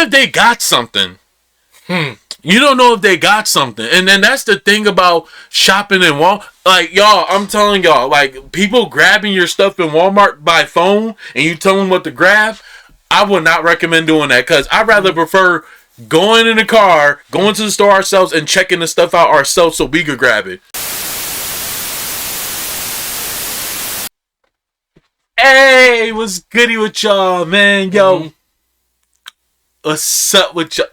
if they got something. You don't know if they got something. And then that's the thing about shopping in Walmart. Like, y'all, I'm telling y'all, like, people grabbing your stuff in Walmart by phone and you tell them what to grab, I would not recommend doing that, because I'd rather prefer going in the car, going to the store ourselves, and checking the stuff out ourselves so we could grab it. Hey, what's goody with y'all, man? Yo, what's up with y'all?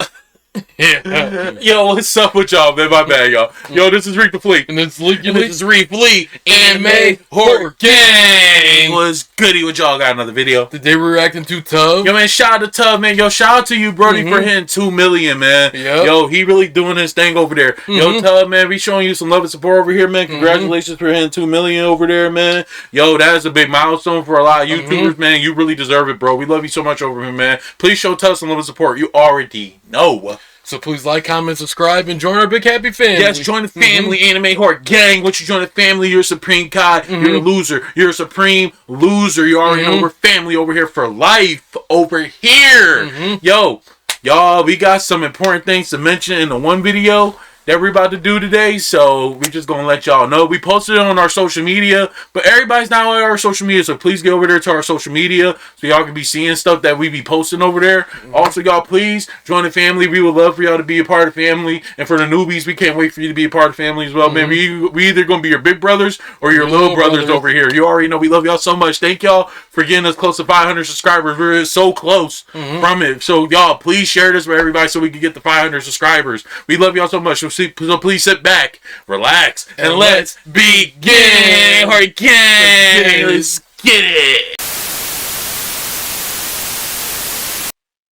Yo, what's up with y'all, man? My bad, y'all. Yo, this is Reef'Lik. And this is Reef'Lik. Anime Horror Gang. What's goody with y'all? Got another video. Today we're reacting to Tuv. Yo, man, shout out to Tuv, man. Yo, shout out to you, Brody, for hitting 2 million, man. Yep. Yo, he really doing his thing over there. Yo, Tuv, man, we showing you some love and support over here, man. Congratulations for hitting 2 million over there, man. Yo, that is a big milestone for a lot of YouTubers, man. You really deserve it, bro. We love you so much over here, man. Please show Tuv some love and support. You already know. So please like, comment, subscribe, and join our big happy family. Yes, join the family, Anime Horror Gang. Once you join the family, you're a supreme god. You're a loser. You're a supreme loser. You already know we're family over here for life. Over here. Yo, y'all, we got some important things to mention in the one video that we're about to do today, so we just gonna let y'all know. We posted it on our social media, but everybody's not on our social media, so please get over there to our social media so y'all can be seeing stuff that we be posting over there. Also, y'all, please join the family. We would love for y'all to be a part of the family, and for the newbies, we can't wait for you to be a part of the family as well, man. We either gonna be your big brothers or your little brothers over here. You already know we love y'all so much. Thank y'all for getting us close to 500 subscribers. We're so close from it, so y'all, please share this with everybody so we can get the 500 subscribers. We love y'all so much. So please sit back, relax, and let's begin. Horror Gang, let's get it.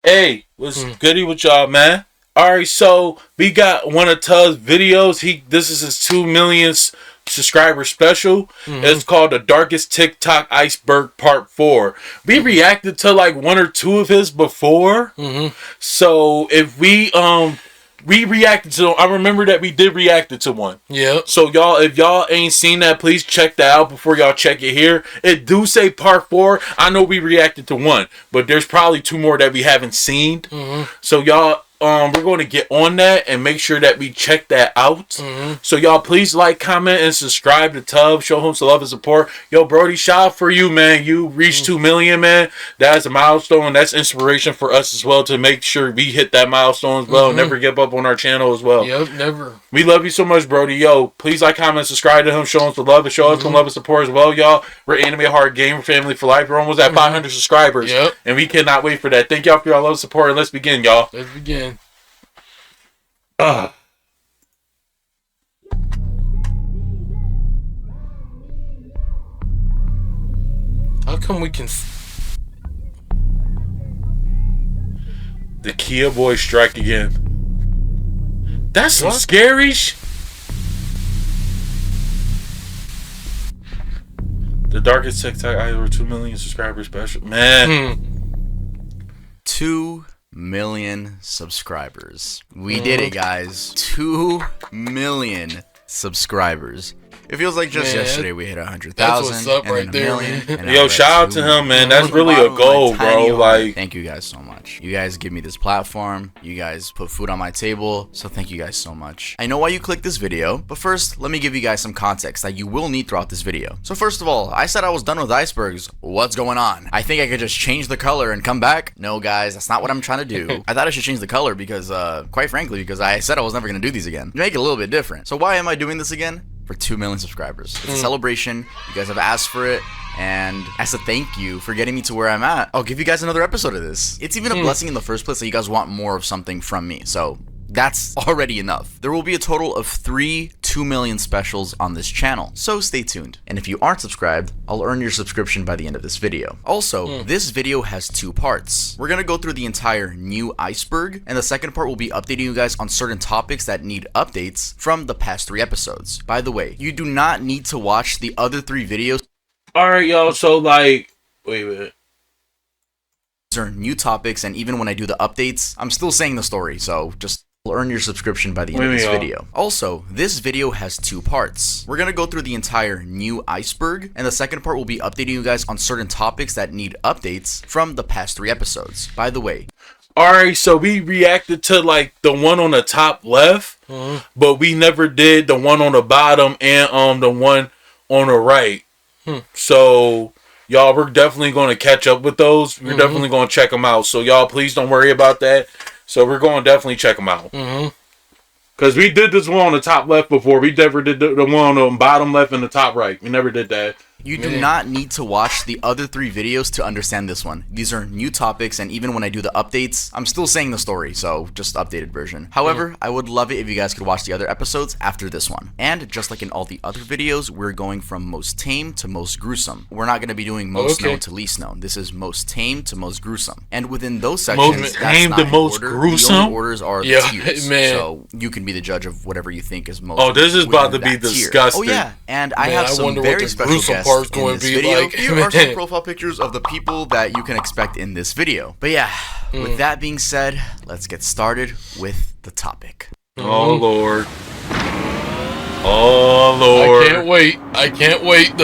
Hey, what's goody with y'all, man? Alright, so we got one of Tuv's videos. This is his 2 millionth subscriber special. It's called The Darkest TikTok Iceberg Part 4. We reacted to like 1 or 2 of his before. So if we reacted to, I remember that we did react to one. Yeah. So y'all, if y'all ain't seen that, please check that out before y'all check it here. It do say part 4. I know we reacted to 1, but there's probably 2 more that we haven't seen. So y'all, we're going to get on that and make sure that we check that out. So y'all, please like, comment, and subscribe to Tuv. Show him some love and support. Yo, Brody, shout out for you, man. You reached 2 million, man. That's a milestone. That's inspiration for us as well to make sure we hit that milestone as well. Never give up on our channel as well. Yep, never. We love you so much, Brody. Yo, please like, comment, subscribe to him. Show him some love and show us some love and support as well, y'all. We're Anime Horror Gamer Family for life. We're almost at 500 subscribers. Yep. And we cannot wait for that. Thank y'all for your love and support. And let's begin, y'all. Let's begin. How come we can... The Kia boys strike again. That's some scary The Darkest TikTok Iceberg 2 million subscribers special. Man. 2 million subscribers. We did it, guys. 2 million subscribers. It feels like just yesterday we hit 100,000. That's what's up right there, man. Yo, shout out to him, man. That's really a goal, bro. Like, thank you guys so much. You guys give me this platform. You guys put food on my table. So thank you guys so much. I know why you clicked this video, but first, let me give you guys some context that you will need throughout this video. So first of all, I said I was done with icebergs. What's going on? I think I could just change the color and come back. No, guys, that's not what I'm trying to do. I thought I should change the color because, quite frankly, because I said I was never going to do these again. Make it a little bit different. So why am I doing this again? For 2 million subscribers. It's a celebration. You guys have asked for it. And as a thank you for getting me to where I'm at, I'll give you guys another episode of this. It's even a blessing in the first place that you guys want more of something from me. So that's already enough. There will be a total of 3 2 million specials on this channel, so stay tuned. And if you aren't subscribed, I'll earn your subscription by the end of this video. Also, this video has 2 parts. We're gonna go through the entire new iceberg, and the second part will be updating you guys on certain topics that need updates from the past 3 episodes. By the way, you do not need to watch the other 3 videos. Alright, y'all, so like, wait a minute. These are new topics, and even when I do the updates, I'm still saying the story, so just earn your subscription by the end of this video. Also, this video has 2 parts. We're gonna go through the entire new iceberg, and the second part will be updating you guys on certain topics that need updates from the past 3 episodes. By the way, Alright, so we reacted to like the one on the top left, but we never did the one on the bottom and the one on the right. So y'all, we're definitely going to catch up with those. We're definitely going to check them out. So y'all, please don't worry about that. So we're going to definitely check them out. Because we did this one on the top left before. We never did the one on the bottom left and the top right. We never did that. You do not need to watch the other 3 videos to understand this one. These are new topics, and even when I do the updates, I'm still saying the story, so just updated version. However, I would love it if you guys could watch the other episodes after this one. And just like in all the other videos, we're going from most tame to most gruesome. We're not going to be doing most known to least known. This is most tame to most gruesome. And within those sections, most tame to most gruesome? The only orders are the tiers. So you can be the judge of whatever you think is most. Oh, this is about to be disgusting. Oh yeah, and I have some very special guests in this video. Here are some profile pictures of the people that you can expect in this video. But yeah, with that being said, let's get started with the topic. Oh Lord. Oh Lord. I can't wait. I can't wait.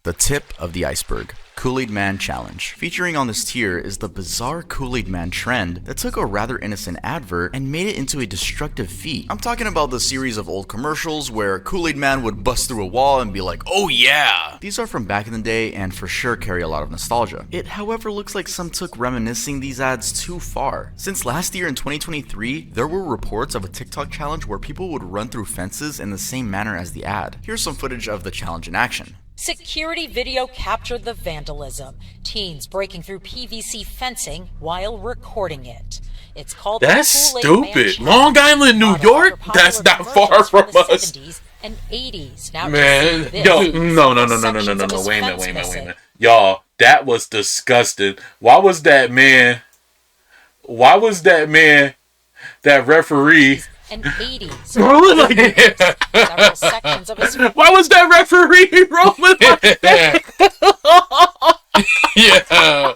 The tip of the iceberg. Kool-Aid Man Challenge. Featuring on this tier is the bizarre Kool-Aid Man trend that took a rather innocent advert and made it into a destructive feat. I'm talking about the series of old commercials where Kool-Aid Man would bust through a wall and be like, oh yeah! These are from back in the day and for sure carry a lot of nostalgia. It, however, looks like some took reminiscing these ads too far. Since last year in 2023, there were reports of a TikTok challenge where people would run through fences in the same manner as the ad. Here's some footage of the challenge in action. Security video captured the vandalism. Teens breaking through PVC fencing while recording it. It's called That's stupid. Long Island, New York? That's not far from us. 70s and 80s. Now Man, yo, no. Wait a minute. Y'all, that was disgusting. Why was that man, that referee and 80s. rolling like that? Several sections of his Why was that referee rolling like that? Yeah.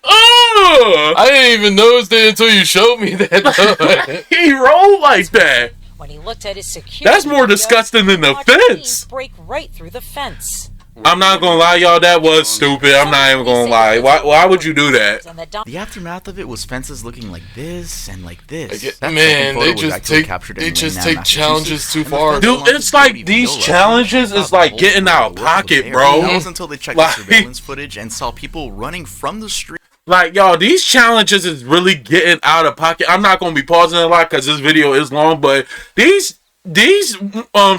Oh! I didn't even notice that until you showed me that. He rolled like that. when he looked at his security. That's more disgusting than the fence. Break right through the fence. I'm not gonna lie, y'all. That was stupid. I'm not even gonna lie. Why would you do that? The aftermath of it was fences looking like this and like this. Man, they just take challenges too far. Dude, it's like these challenges is like getting out of pocket, bro. That was until they checked the surveillance footage and saw people running from the street. Like, y'all, these challenges is really getting out of pocket. I'm not gonna be pausing a lot because this video is long, but these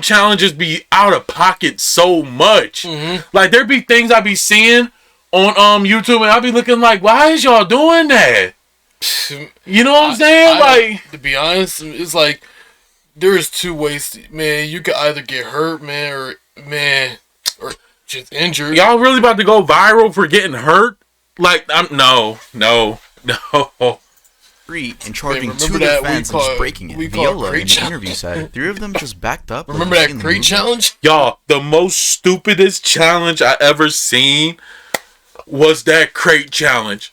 challenges be out of pocket so much. Like, there be things I be seeing on YouTube and I be looking like, why is y'all doing that? You know what I'm saying? Like, to be honest, it's like there's two ways. Man, you could either get hurt, or just injured. Y'all really about to go viral for getting hurt? Like, no. And charging to the fence and just breaking it. Viola in the interview said 3 of them just backed up. Remember that crate challenge? Y'all, the most stupidest challenge I ever seen was that crate challenge.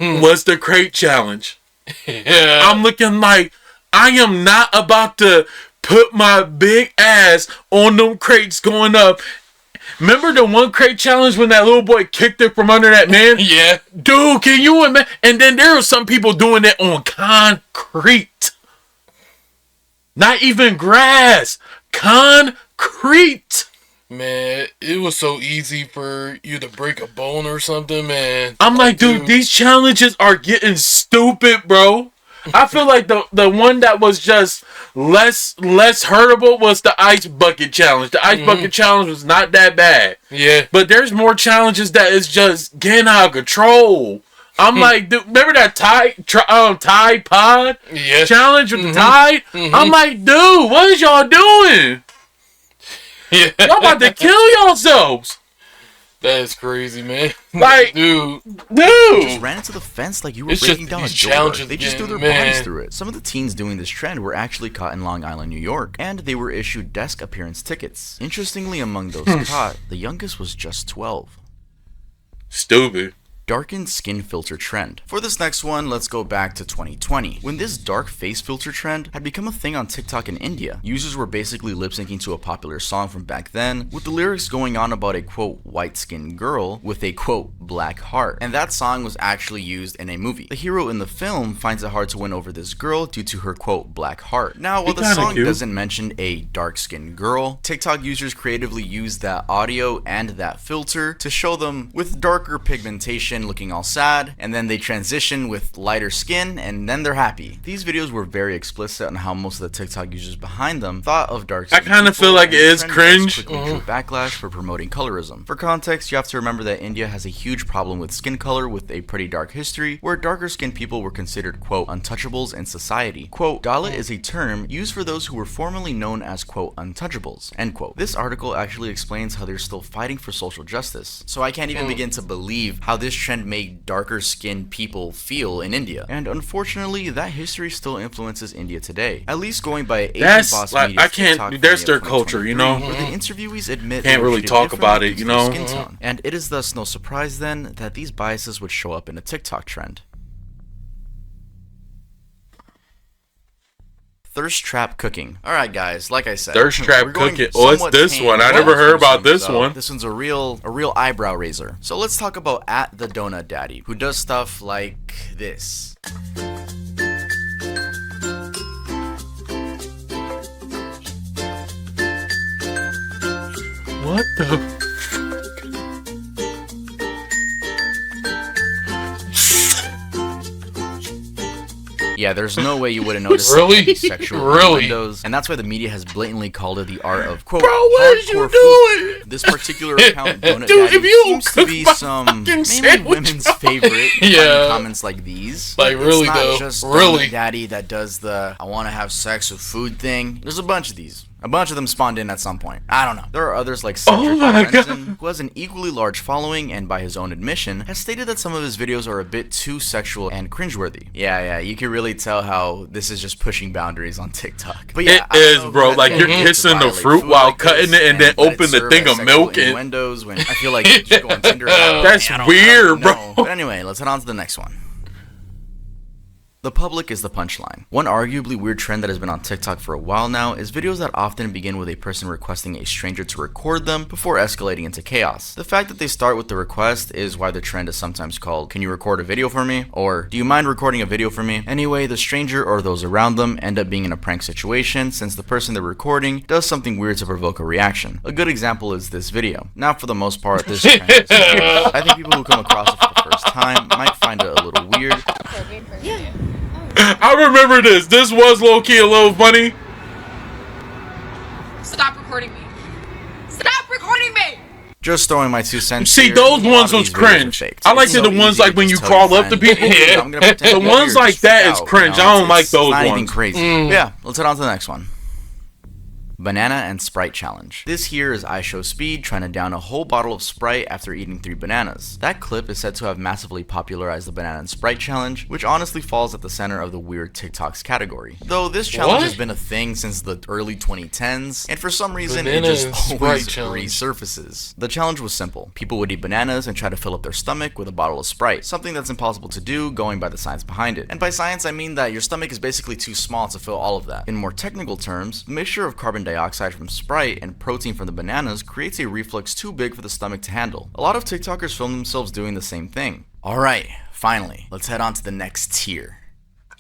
Was the crate challenge. Yeah. I'm looking like, I am not about to put my big ass on them crates going up. Remember the one crate challenge when that little boy kicked it from under that man? Yeah. Dude, can you imagine? And then there were some people doing that on concrete. Not even grass. Concrete. Man, it was so easy for you to break a bone or something, man. I'm like, dude, these challenges are getting stupid, bro. I feel like the one that was just less hurtable was the ice bucket challenge. The ice bucket challenge was not that bad. Yeah. But there's more challenges that is just getting out of control. I'm like, dude, remember that Tide Pod challenge with the Tide? I'm like, dude, what is y'all doing? Yeah. Y'all about to kill yourselves. That is crazy, man. Like, dude. They just ran into the fence like you were breaking down a door. They just threw their bodies bodies through it. Some of the teens doing this trend were actually caught in Long Island, New York, and they were issued desk appearance tickets. Interestingly, among those caught, the youngest was just 12. Stupid. darkened skin filter trend. For this next one, let's go back to 2020, when this dark face filter trend had become a thing on TikTok in India. Users were basically lip syncing to a popular song from back then, with the lyrics going on about a quote white skinned girl with a quote black heart. And that song was actually used in a movie. The hero in the film finds it hard to win over this girl due to her quote black heart. Now, while the song doesn't mention a dark skinned girl, TikTok users creatively used that audio and that filter to show them with darker pigmentation looking all sad, and then they transition with lighter skin and then they're happy. These videos were very explicit on how most of the TikTok users behind them thought of dark skin. I kind of feel like it is cringe. Drew backlash for promoting colorism. For context, you have to remember that India has a huge problem with skin color with a pretty dark history, where darker skinned people were considered quote untouchables in society. Quote, Dalit is a term used for those who were formerly known as quote untouchables, end quote. This article actually explains how they're still fighting for social justice. So I can't even begin to believe how this trend made darker skinned people feel in India. And unfortunately, that history still influences India today. At least going by Asian Boss Media's I can't. There's their culture, you know. Where the interviewees admit can't really talk about it, you know. Skin tone. And it is thus no surprise then that these biases would show up in a TikTok trend. Thirst trap cooking. Alright guys, like I said, thirst trap cooking. Oh, it's this one. I never heard about this one. This one's a real eyebrow raiser. So let's talk about at the Donut Daddy, who does stuff like this. What the? Yeah, there's no way you wouldn't notice sexual innuendos, and that's why the media has blatantly called it the art of quote. Bro, what is you doing? This particular account, Donut Daddy, seems to be some mainly women's favorite. Comments like these. Like really though, it's not just Donut Daddy that does the "I want to have sex with food" thing. There's a bunch of these. A bunch of them spawned in at some point. I don't know. There are others like Cedric Lorenzen, who has an equally large following and by his own admission, has stated that some of his videos are a bit too sexual and cringeworthy. Yeah, you can really tell how this is just pushing boundaries on TikTok. But yeah, it is, bro. Like you're kissing the fruit while cutting it and then open the thing of milk and windows when I feel like you just go on Tinder. That's weird, bro. But anyway, let's head on to the next one. The public is the punchline. One arguably weird trend that has been on TikTok for a while now is videos that often begin with a person requesting a stranger to record them before escalating into chaos. The fact that they start with the request is why the trend is sometimes called, "Can you record a video for me?" or "Do you mind recording a video for me?" Anyway, the stranger or those around them end up being in a prank situation since the person they're recording does something weird to provoke a reaction. A good example is this video. Now, for the most part, this trend is weird. I think people who come across it for the first time might find it a little weird. Yeah. I remember this. This was low-key a little funny. Stop recording me. Stop recording me! Just throwing my 2 cents. See, those ones was cringe. I like the ones like when you crawl up to people. The ones like that is cringe. I don't like those ones. Not even crazy. Yeah, let's head on to the next one. Banana and Sprite challenge. This here is IShowSpeed trying to down a whole bottle of Sprite after eating 3 bananas. That clip is said to have massively popularized the banana and Sprite challenge, which honestly falls at the center of the weird TikToks category. Though this challenge has been a thing since the early 2010s, and for some reason it just always resurfaces. The challenge was simple. People would eat bananas and try to fill up their stomach with a bottle of Sprite, something that's impossible to do going by the science behind it. And by science I mean that your stomach is basically too small to fill all of that. In more technical terms, the mixture of carbon dioxide from Sprite and protein from the bananas creates a reflux too big for the stomach to handle. A lot of TikTokers film themselves doing the same thing. Alright, finally, let's head on to the next tier.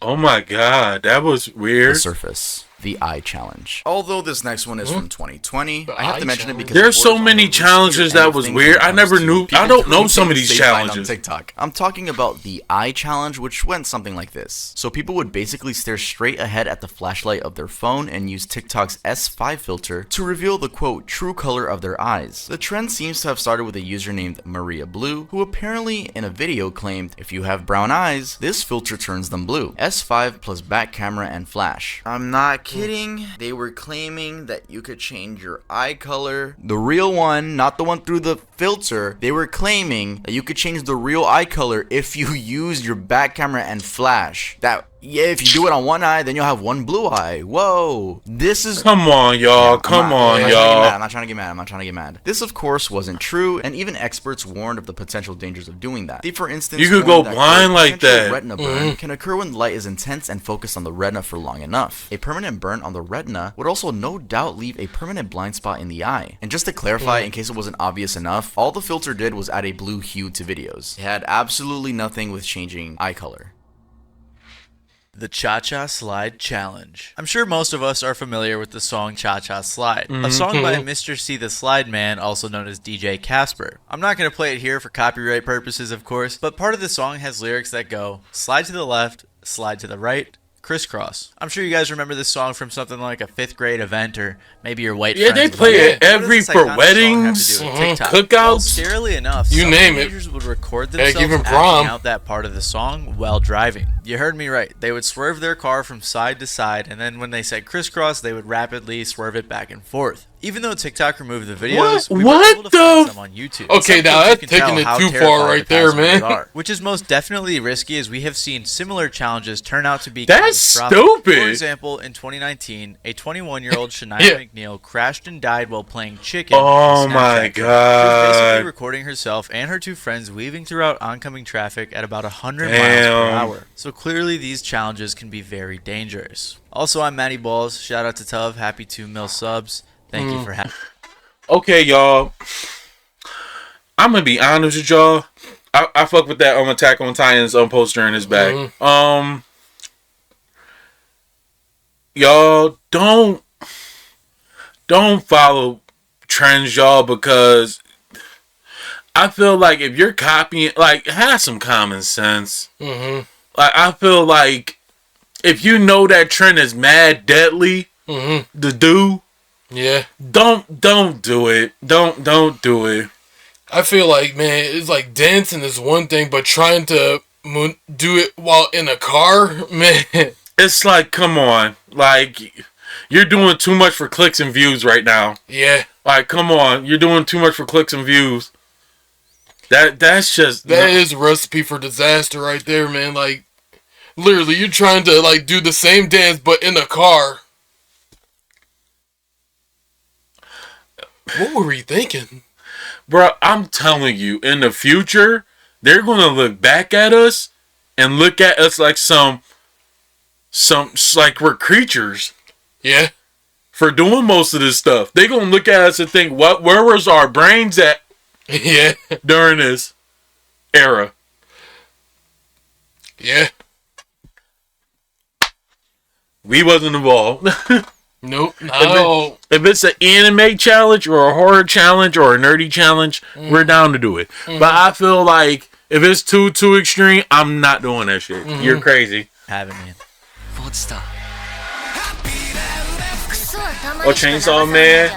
Oh my god, that was weird. The surface. The eye challenge. Although this next one is from 2020, I have to mention it because there's so many challenges that was weird. I never knew. I don't know some of these challenges. On TikTok. I'm talking about the eye challenge, which went something like this. So people would basically stare straight ahead at the flashlight of their phone and use TikTok's S5 filter to reveal the quote true color of their eyes. The trend seems to have started with a user named Maria Blue, who apparently in a video claimed, "If you have brown eyes, this filter turns them blue. S5 plus back camera and flash." I'm not kidding. They were claiming that you could change your eye color. The real one, not the one through the filter. They were claiming that you could change the real eye color if you use your back camera and flash. That Yeah, if you do it on one eye, then you'll have one blue eye. Whoa. This is... Come on, y'all. Yeah, Come on, I'm y'all. not trying to get mad. I'm not trying to get mad. This, of course, wasn't true, and even experts warned of the potential dangers of doing that. They, for instance, You could go warned that, blind quote, like that. retina burn can occur when light is intense and focused on the retina for long enough. A permanent burn on the retina would also no doubt leave a permanent blind spot in the eye. And just to clarify, in case it wasn't obvious enough, all the filter did was add a blue hue to videos. It had absolutely nothing with changing eye color. The Cha-Cha Slide Challenge. I'm sure most of us are familiar with the song Cha-Cha Slide, a song by Mr. C the Slide Man, also known as DJ Casper. I'm not going to play it here for copyright purposes, of course, but part of the song has lyrics that go, slide to the left, slide to the right, crisscross. I'm sure you guys remember this song from something like a 5th grade event, or maybe your white friends. Yeah, they play it every for weddings, cookouts. Well, scarily enough, You some name it. teenagers would record Heck, themselves even acting prom. out that part of the song while driving. You heard me right. They would swerve their car from side to side, and then when they said crisscross, they would rapidly swerve it back and forth. Even though TikTok removed the videos, we were able to find some on YouTube. Okay, Some now kids that's you can taking tell it how too far terrified right the there, passengers man. are, which is most definitely risky, as we have seen similar challenges turn out to be That's catastrophic. stupid. For example, in 2019, a 21-year-old Shania Yeah. McNeil crashed and died while playing chicken. Oh in a my Snapchat trend. She was God. basically recording herself and her 2 friends weaving throughout oncoming traffic at about 100 miles per Damn. hour. So clearly these challenges can be very dangerous. Also, I'm Matty Balls. Shout out to Tuv. Happy 2 mil subs. Thank you for having me. Okay, y'all. I'm gonna be honest with y'all. I fuck with that Attack on Titan's poster in his back. Y'all don't follow trends, y'all, because I feel like if you're copying, like, have some common sense. Like, I feel like if you know that trend is mad deadly to do, Yeah. don't do it. Don't do it. I feel like, man, it's like dancing is one thing, but trying to do it while in a car, man. It's like, come on, like, you're doing too much for clicks and views right now. Yeah. Like, come on, you're doing too much for clicks and views. That's just That is a recipe for disaster right there, man. Like, literally, you're trying to, like, do the same dance, but in a car. What were we thinking? Bro, I'm telling you, in the future, they're gonna look back at us and look at us like some like we're creatures Yeah. for doing most of this stuff. They gonna look at us and think, where was our brains at Yeah. during this era? Yeah. We wasn't involved. Nope. No. If it's an anime challenge or a horror challenge or a nerdy challenge, we're down to do it. But I feel like if it's too extreme, I'm not doing that shit. You're crazy. Having me. Or Chainsaw Man.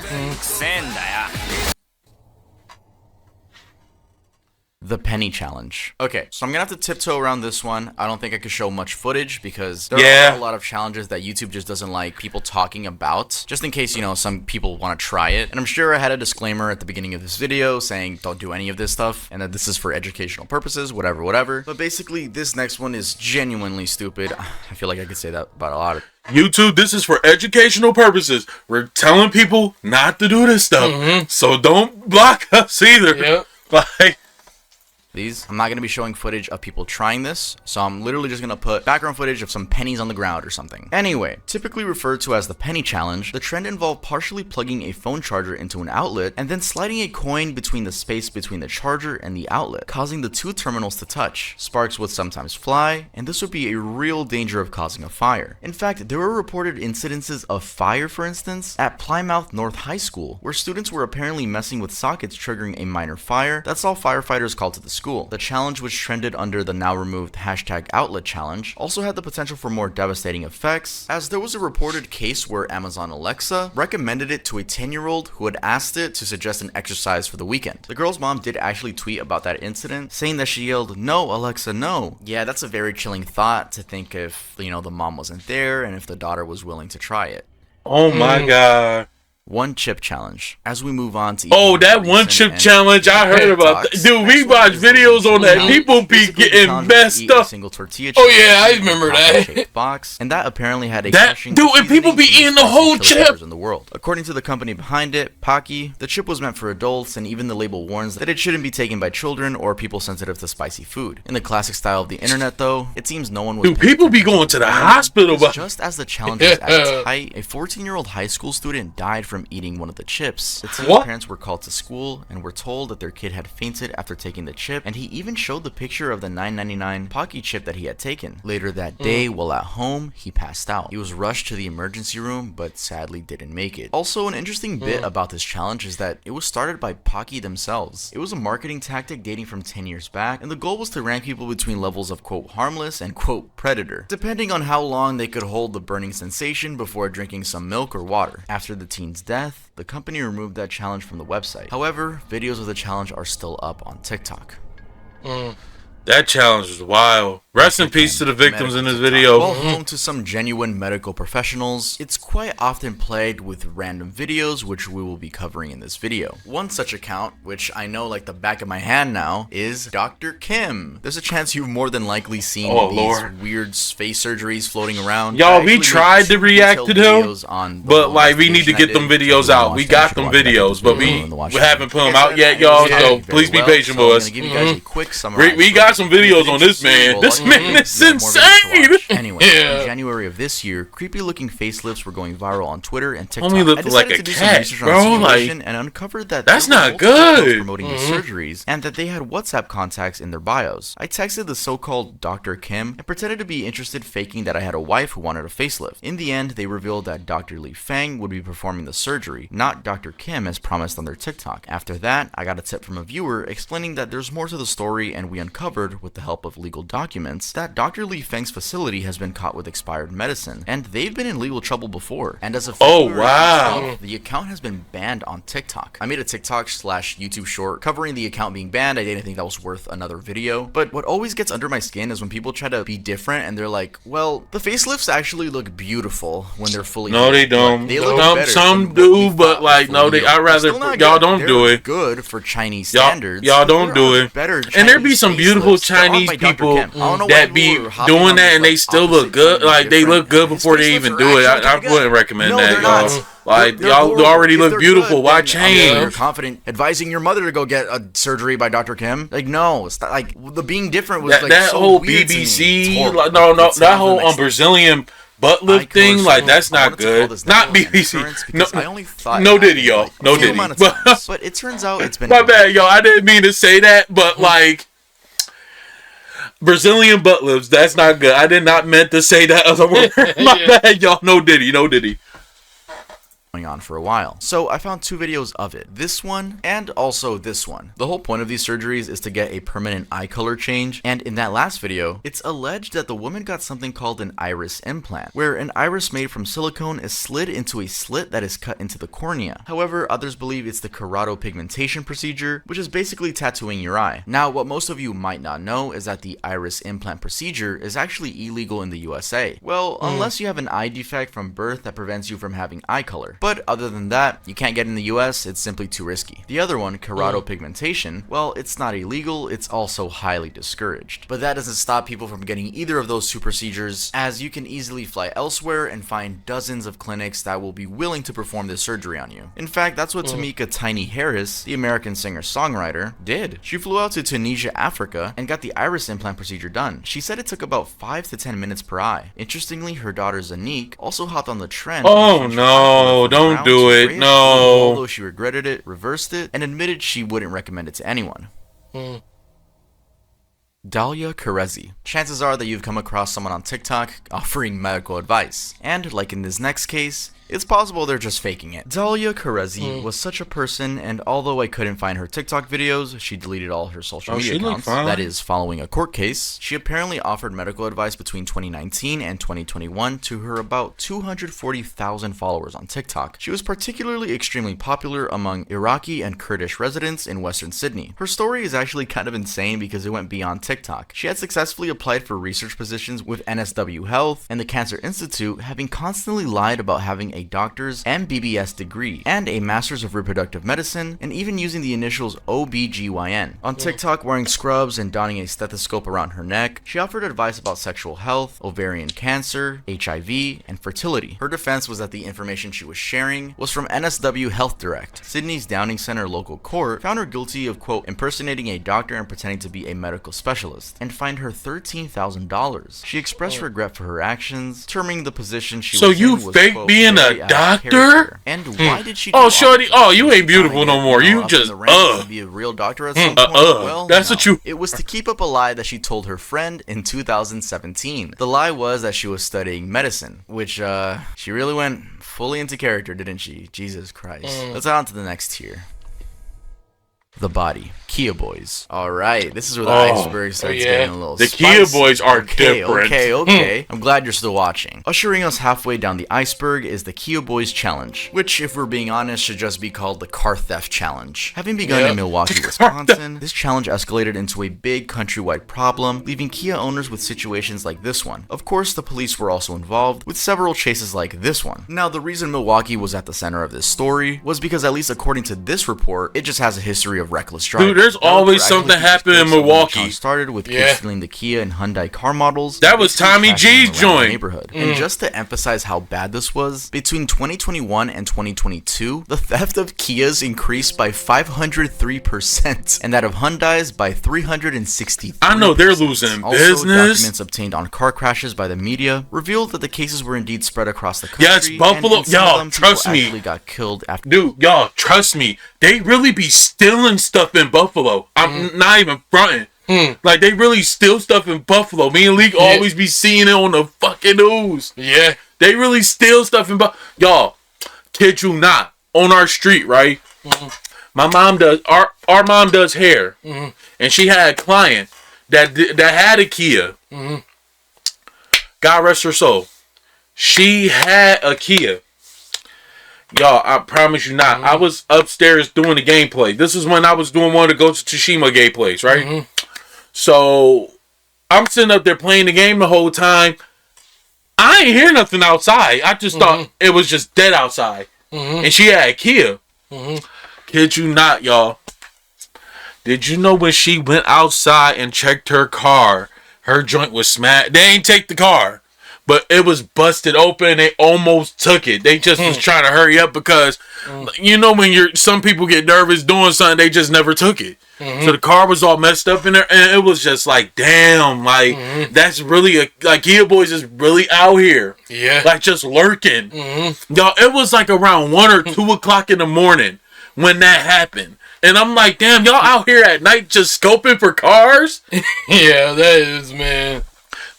The penny challenge. Okay, so I'm gonna have to tiptoe around this one. I don't think I could show much footage because there Yeah. are a lot of challenges that YouTube just doesn't like people talking about, just in case, you know, some people want to try it. And I'm sure I had a disclaimer at the beginning of this video saying don't do any of this stuff and that this is for educational purposes, whatever. But basically, this next one is genuinely stupid. I feel like I could say that about a lot of YouTube, this is for educational purposes. We're telling people not to do this stuff. So don't block us either. Yep. Like, these. I'm not going to be showing footage of people trying this, so I'm literally just going to put background footage of some pennies on the ground or something. Anyway, typically referred to as the penny challenge, the trend involved partially plugging a phone charger into an outlet and then sliding a coin between the space between the charger and the outlet, causing the 2 terminals to touch. Sparks would sometimes fly, and this would be a real danger of causing a fire. In fact, there were reported incidences of fire, for instance, at Plymouth North High School, where students were apparently messing with sockets triggering a minor fire. That's all firefighters called to the school. The challenge, which trended under the now removed #outlet challenge, also had the potential for more devastating effects, as there was a reported case where Amazon Alexa recommended it to a 10-year-old who had asked it to suggest an exercise for the weekend. The girl's mom did actually tweet about that incident, saying that she yelled, "No, Alexa, no." Yeah, that's a very chilling thought to think if, you know, the mom wasn't there and if the daughter was willing to try it. oh my God. one chip challenge. As we move on to that one chip challenge, I heard about that. Dude, we watch videos on that. People be getting messed up. Single tortilla Oh yeah, I remember that. Box, and that apparently had a Dude, and people be eating the whole chip in the world. According to the company behind it, Pocky, the chip was meant for adults, and even the label warns that it shouldn't be taken by children or people sensitive to spicy food. In the classic style of the internet, though, it seems no one was. Dude, people be going to the hospital. Just as the challenge was at its height, a 14-year-old high school student died from eating one of the chips. The teen's parents were called to school and were told that their kid had fainted after taking the chip, and he even showed the picture of the $9.99 Pocky chip that he had taken. Later that day, while at home, he passed out. He was rushed to the emergency room, but sadly didn't make it. Also, an interesting bit about this challenge is that it was started by Pocky themselves. It was a marketing tactic dating from 10 years back, and the goal was to rank people between levels of quote harmless and quote predator, depending on how long they could hold the burning sensation before drinking some milk or water. After the teen's death, the company removed that challenge from the website. However, videos of the challenge are still up on TikTok. That challenge was wild. Rest in peace to the victims in this video. While home to some genuine medical professionals, it's quite often plagued with random videos, which we will be covering in this video. One such account, which I know like the back of my hand now, is Dr. Kim. There's a chance you've more than likely seen these weird face surgeries floating around. Y'all, we tried to react to them, but like we need to get them videos out. We got them videos, but we haven't put them out yet, y'all. So please be patient with us. We got some videos on this man. This man is insane. Anyway, in January of this year, creepy looking facelifts were going viral on Twitter and TikTok. Homie looked like a cat, bro. Like, and uncovered that that's not good. Promoting these surgeries, and that they had WhatsApp contacts in their bios. I texted the so-called Dr. Kim and pretended to be interested, faking that I had a wife who wanted a facelift. In the end, they revealed that Dr. Li Feng would be performing the surgery, not Dr. Kim as promised on their TikTok. After that, I got a tip from a viewer explaining that there's more to the story, and we uncovered, with the help of legal documents, that Dr. Li Feng's facility has been caught with expired medicine, and they've been in legal trouble before. And as of February, the account has been banned on TikTok. I made a TikTok/YouTube short covering the account being banned. I didn't think that was worth another video, but what always gets under my skin is when people try to be different and they're like, well, the facelifts actually look beautiful when they're fully No, they don't. They look better some do, but like, no, they. I'd rather y'all don't do it. Good for Chinese standards. Y'all don't do it. Better, and there be some beautiful Chinese people that be doing that and they still look good. Like they look good before they even do it. I wouldn't recommend that, y'all. Like y'all already look beautiful. Why change? You're confident advising your mother to go get a surgery by Dr. Kim. Like no, it's not, like the being different was like that so whole weird BBC. Like, no, that whole Brazilian butt lift thing, like that's not good. Not BBC. No, I only thought no Diddy, y'all. No Diddy. But it turns out it's been my bad, y'all. I didn't mean to say that, but like Brazilian butt lifts, that's not good. I did not meant to say that other word. My bad, y'all. No Diddy. No Diddy. Going on for a while. So I found two videos of it. This one and also this one. The whole point of these surgeries is to get a permanent eye color change, and in that last video, it's alleged that the woman got something called an iris implant, where an iris made from silicone is slid into a slit that is cut into the cornea. However, others believe it's the keratopigmentation procedure, which is basically tattooing your eye. Now, what most of you might not know is that the iris implant procedure is actually illegal in the USA. Well, unless you have an eye defect from birth that prevents you from having eye color. But other than that, you can't get in the US, it's simply too risky. The other one, keratopigmentation, well, it's not illegal, it's also highly discouraged. But that doesn't stop people from getting either of those two procedures, as you can easily fly elsewhere and find dozens of clinics that will be willing to perform this surgery on you. In fact, that's what Tamika Tiny Harris, the American singer-songwriter, did. She flew out to Tunisia, Africa, and got the iris implant procedure done. She said it took about 5 to 10 minutes per eye. Interestingly, her daughter Zanique also hopped on the trend. Oh no, don't do it, no. Although she regretted it, reversed it, and admitted she wouldn't recommend it to anyone. Dalia Karezi. Chances are that you've come across someone on TikTok offering medical advice. And like in this next case, it's possible they're just faking it. Dalia Karezi was such a person, and although I couldn't find her TikTok videos, she deleted all her social media accounts. That is, following a court case. She apparently offered medical advice between 2019 and 2021 to her about 240,000 followers on TikTok. She was particularly extremely popular among Iraqi and Kurdish residents in Western Sydney. Her story is actually kind of insane because it went beyond TikTok. She had successfully applied for research positions with NSW Health and the Cancer Institute, having constantly lied about having a a doctor's and BBS degree, and a master's of reproductive medicine, and even using the initials OBGYN. On TikTok, wearing scrubs and donning a stethoscope around her neck, she offered advice about sexual health, ovarian cancer, HIV, and fertility. Her defense was that the information she was sharing was from NSW Health Direct. Sydney's Downing Center local court found her guilty of, quote, impersonating a doctor and pretending to be a medical specialist, and fined her $13,000. She expressed regret for her actions, terming the position she was in was, fake quote, being a doctor? And why did she Oh, shorty, you ain't beautiful no more. You just, to be a real doctor at some point? Well, that's no. what you... It was to keep up a lie that she told her friend in 2017. The lie was that she was studying medicine, which, she really went fully into character, didn't she? Jesus Christ. Let's head on to the next tier. The body. Kia Boys. Alright, this is where the iceberg starts getting a little The spicy. Kia Boys are different. Okay. I'm glad you're still watching. Ushering us halfway down the iceberg is the Kia Boys Challenge, which, if we're being honest, should just be called the Car Theft Challenge. Having begun in Milwaukee, Wisconsin, this challenge escalated into a big countrywide problem, leaving Kia owners with situations like this one. Of course, the police were also involved, with several chases like this one. Now, the reason Milwaukee was at the center of this story was because, at least according to this report, it just has a history of reckless driving. Dude, there's always something happening in Milwaukee. Started with kids stealing the Kia and Hyundai car models. That was Tommy G's joint. Neighborhood. And just to emphasize how bad this was, between 2021 and 2022, the theft of Kias increased by 503%, and that of Hyundais by 363%. I know they're losing also, business. Documents obtained on car crashes by the media revealed that the cases were indeed spread across the country. Yes, Buffalo. Y'all, trust me. Actually got killed after. Dude, y'all, trust me. They really be stealing stuff in Buffalo. I'm not even fronting. Like, they really steal stuff in Buffalo. Me and Leak always be seeing it on the fucking news. Yeah. They really steal stuff in Buffalo. Y'all, kid you not. On our street, right? My mom does, our mom does hair. And she had a client that had a Kia. God rest her soul. She had a Kia. Y'all, I promise you not. I was upstairs doing the gameplay. This is when I was doing one of the Ghost of Tsushima gameplays, right? So, I'm sitting up there playing the game the whole time. I ain't hear nothing outside. I just thought it was just dead outside. And she had a Kia. Kid you not, y'all. Did you know when she went outside and checked her car, her joint was smashed? They ain't take the car. But it was busted open. They almost took it. They just was trying to hurry up because, you know, when some people get nervous doing something, they just never took it. So the car was all messed up in there, and it was just like, damn, like that's really like Kia Boys is really out here, like just lurking. Y'all, it was like around 1 or 2 o'clock in the morning when that happened, and I'm like, damn, y'all out here at night just scoping for cars? Yeah, that is, man.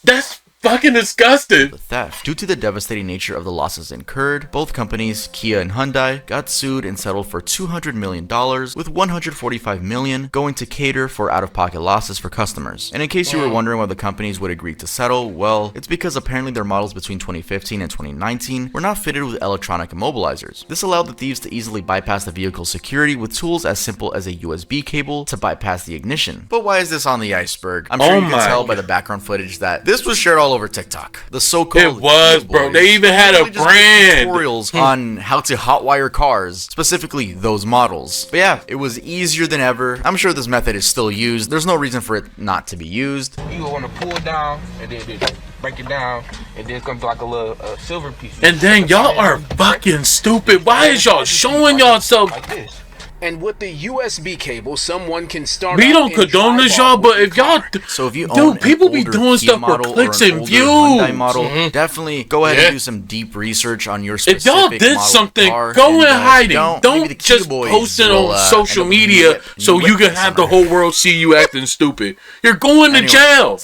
That's fucking disgusting. The theft. Due to the devastating nature of the losses incurred, both companies, Kia and Hyundai, got sued and settled for $200 million, with $145 million going to cater for out-of-pocket losses for customers. And in case you were wondering why the companies would agree to settle, well, it's because apparently their models between 2015 and 2019 were not fitted with electronic immobilizers. This allowed the thieves to easily bypass the vehicle's security with tools as simple as a USB cable to bypass the ignition. But why is this on the iceberg? I'm sure you can tell by the background footage that this was shared all over TikTok. The so-called It was, bro. They even had a brand. Tutorials on how to hotwire cars, specifically those models. But yeah, it was easier than ever. I'm sure this method is still used. There's no reason for it not to be used. You want to pull it down and then break it down, and then it comes like a little silver piece. And then y'all are fucking stupid. Why is y'all showing y'all so? Like this. And with the USB cable, someone can start. We don't condone this, y'all, but if y'all, so if you own people be doing stuff for clicks and views. Hyundai model, definitely go ahead and do some deep research on your specific model. If y'all did something, go in hiding. Don't just post it on social media so you can have the whole world see you acting stupid. You're going to jail.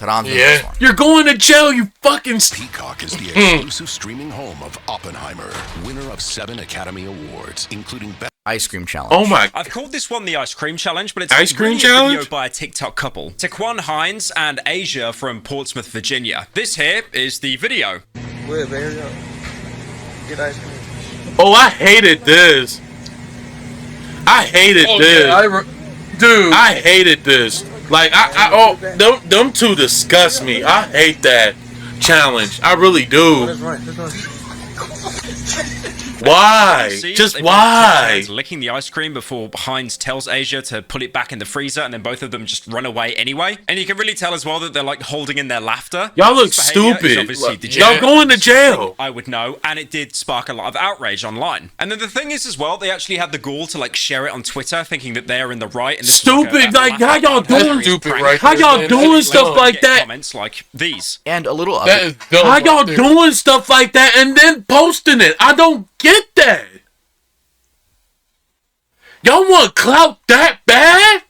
You're going to jail. You fucking. Peacock is the exclusive streaming home of Oppenheimer, winner of 7 Academy Awards, including Best Ice Cream Challenge. Oh my! I've called this one the Ice Cream Challenge, but it's Ice Cream really Challenge? a video by a TikTok couple, Taquan Hines and Asia from Portsmouth, Virginia. This here is the video. Oh, I hated this. I hated this. Dude, I hated this. Like them two disgust me. I hate that challenge. I really do. Why? See, Just they both why? take turns licking the ice cream before Heinz tells Asia to put it back in the freezer, and then both of them just run away anyway. And you can really tell as well that they're like holding in their laughter. Y'all look This behaviour is stupid. obviously the Y'all going to jail. I would know, and it did spark a lot of outrage online. And then the thing is as well, they actually had the gall to like share it on Twitter, thinking that they're in the right. And this Stupid, like how y'all doing? Stupid, right? How y'all there, doing man. stuff like that? Comments like these. And a little That is dumb. How y'all right there. doing stuff like that and then posting it? I don't get that. Y'all want clout that bad?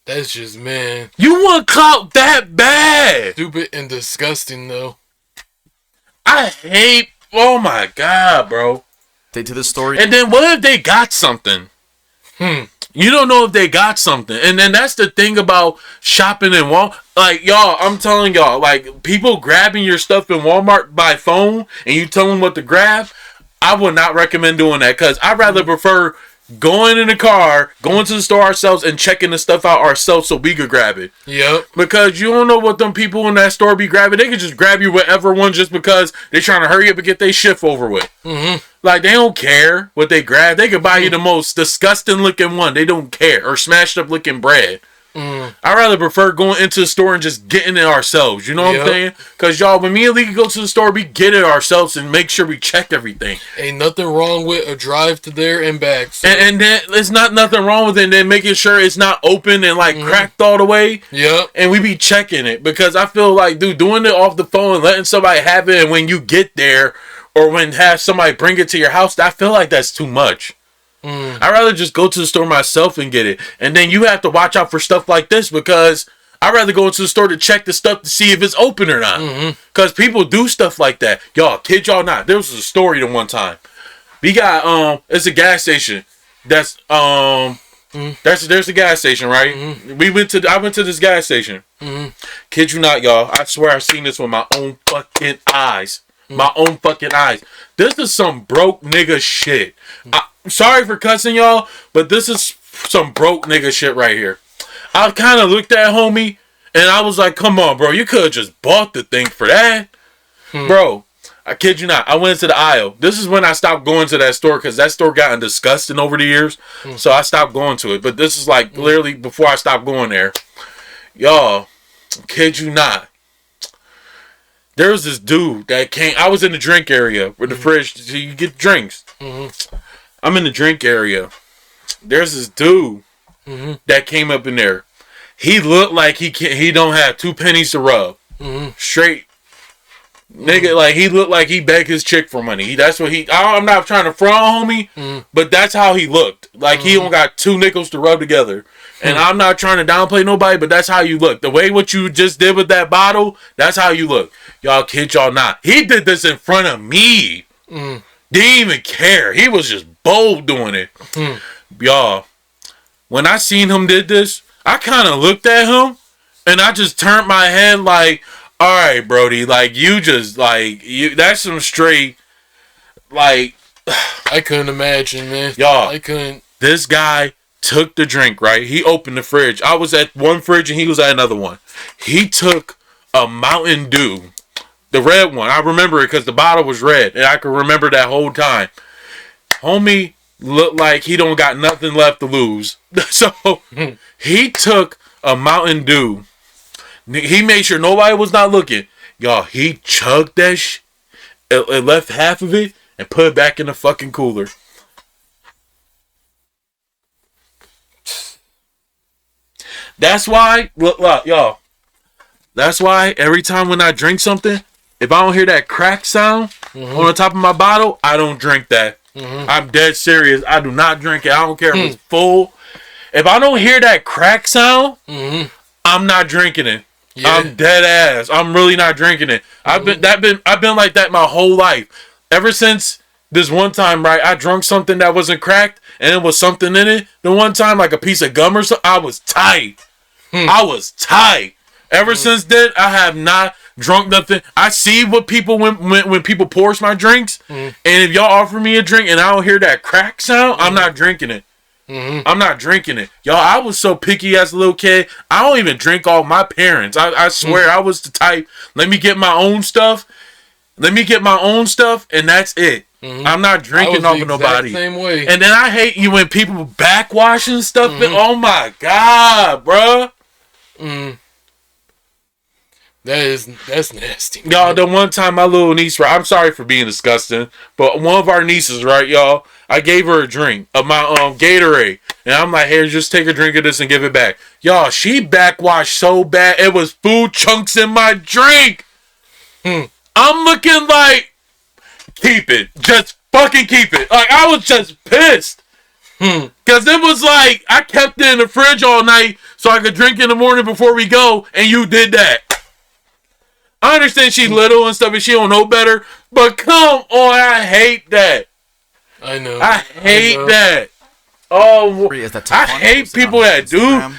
That's just, man, You want clout that bad? stupid and disgusting, though. I hate. Oh my god, bro. to the story. And then what if they got something? You don't know if they got something. And then that's the thing about shopping in Walmart. Like, y'all, I'm telling y'all, like, people grabbing your stuff in Walmart by phone and you tell them what to grab, I would not recommend doing that, because I'd rather prefer going in the car, going to the store ourselves, and checking the stuff out ourselves so we could grab it. Yep. Because you don't know what them people in that store be grabbing. They could just grab you whatever one just because they're trying to hurry up and get their shift over with. Like, they don't care what they grab. They could buy you the most disgusting looking one. They don't care. Or smashed up looking bread. I'd rather prefer going into the store and just getting it ourselves. You know what I'm saying? Because, y'all, when me and Lee go to the store, we get it ourselves and make sure we check everything. Ain't nothing wrong with a drive to there and back. So. And then there's not nothing wrong with it. And then making sure it's not open and, like, cracked all the way. Yep. And we be checking it. Because I feel like, dude, doing it off the phone and letting somebody have it, and when you get there, or when have somebody bring it to your house, I feel like that's too much. I'd rather just go to the store myself and get it. And then you have to watch out for stuff like this, because I'd rather go into the store to check the stuff to see if it's open or not. Because people do stuff like that. Y'all, kid y'all not. There was a story the one time. We got, it's a gas station. There's a gas station, right? I went to this gas station. Kid you not, y'all. I swear I've seen this with my own fucking eyes. My own fucking eyes. This is some broke nigga shit. I'm sorry for cussing y'all, but this is some broke nigga shit right here. I kind of looked at homie, and I was like, come on, bro. You could have just bought the thing for that. Bro, I kid you not. I went into the aisle. This is when I stopped going to that store, because that store gotten disgusting over the years. So I stopped going to it. But this is like literally before I stopped going there. Y'all, kid you not. There was this dude that came. I was in the drink area with the fridge, so you get drinks. I'm in the drink area. There's this dude that came up in there. He looked like he don't have 2 pennies to rub. Straight. Nigga, like, he looked like he begged his chick for money. That's what I'm not trying to front, homie, but that's how he looked. Like, he don't got 2 nickels to rub together. And I'm not trying to downplay nobody, but that's how you look. The way what you just did with that bottle, that's how you look. Y'all, kid y'all not. He did this in front of me. Didn't even care. He was just bold doing it. Y'all, when I seen him did this, I kind of looked at him, and I just turned my head like, all right, Brody, like, you just, like, that's some straight, like. I couldn't imagine, man. Y'all, I couldn't. This guy took the drink, right? He opened the fridge. I was at one fridge and he was at another one. He took a Mountain Dew, the red one. I remember it because the bottle was red, and I could remember that whole time. Homie looked like he don't got nothing left to lose. So he took a Mountain Dew. He made sure nobody was not looking. Y'all, he chugged that it left half of it and put it back in the fucking cooler. That's why, look, y'all. That's why every time when I drink something, if I don't hear that crack sound on the top of my bottle, I don't drink that. I'm dead serious. I do not drink it. I don't care if it's full. If I don't hear that crack sound, I'm not drinking it. I'm dead ass. I'm really not drinking it. I've been like that my whole life. Ever since this one time, right? I drunk something that wasn't cracked, and it was something in it. The one time, like a piece of gum or something, I was tight. I was tight. Ever since then, I have not drunk nothing. I see what people when people pours my drinks, and if y'all offer me a drink and I don't hear that crack sound, I'm not drinking it. I'm not drinking it. Y'all, I was so picky as a little kid. I don't even drink off my parents. I swear I was the type, let me get my own stuff. Let me get my own stuff, and that's it. I'm not drinking off of nobody. Same way. And then I hate you when people backwashing stuff. Oh my god, bruh. That's nasty. Y'all, the one time my little niece, I'm sorry for being disgusting, but one of our nieces, right, y'all, I gave her a drink of my Gatorade, and I'm like, here, just take a drink of this and give it back. Y'all, she backwashed so bad, it was food chunks in my drink. I'm looking like, keep it, just fucking keep it. Like, I was just pissed. Because it was like, I kept it in the fridge all night so I could drink in the morning before we go, and you did that. I understand she's little and stuff and she don't know better, but come on, I hate that. I know. I hate that. Oh, I hate people that do.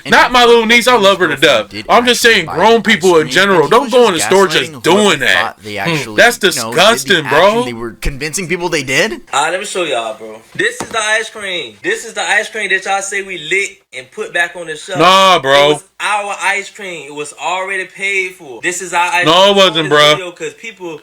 Not my little niece. I love her to death. I'm just saying grown people in general. Don't go in the store just doing that. That's disgusting, bro. They were convincing people they did? Alright, let me show y'all, bro. This is the ice cream. This is the ice cream that y'all say we lit and put back on the shelf. Nah, bro. It was our ice cream. It was already paid for. This is our ice cream. No, it wasn't, bro. Because people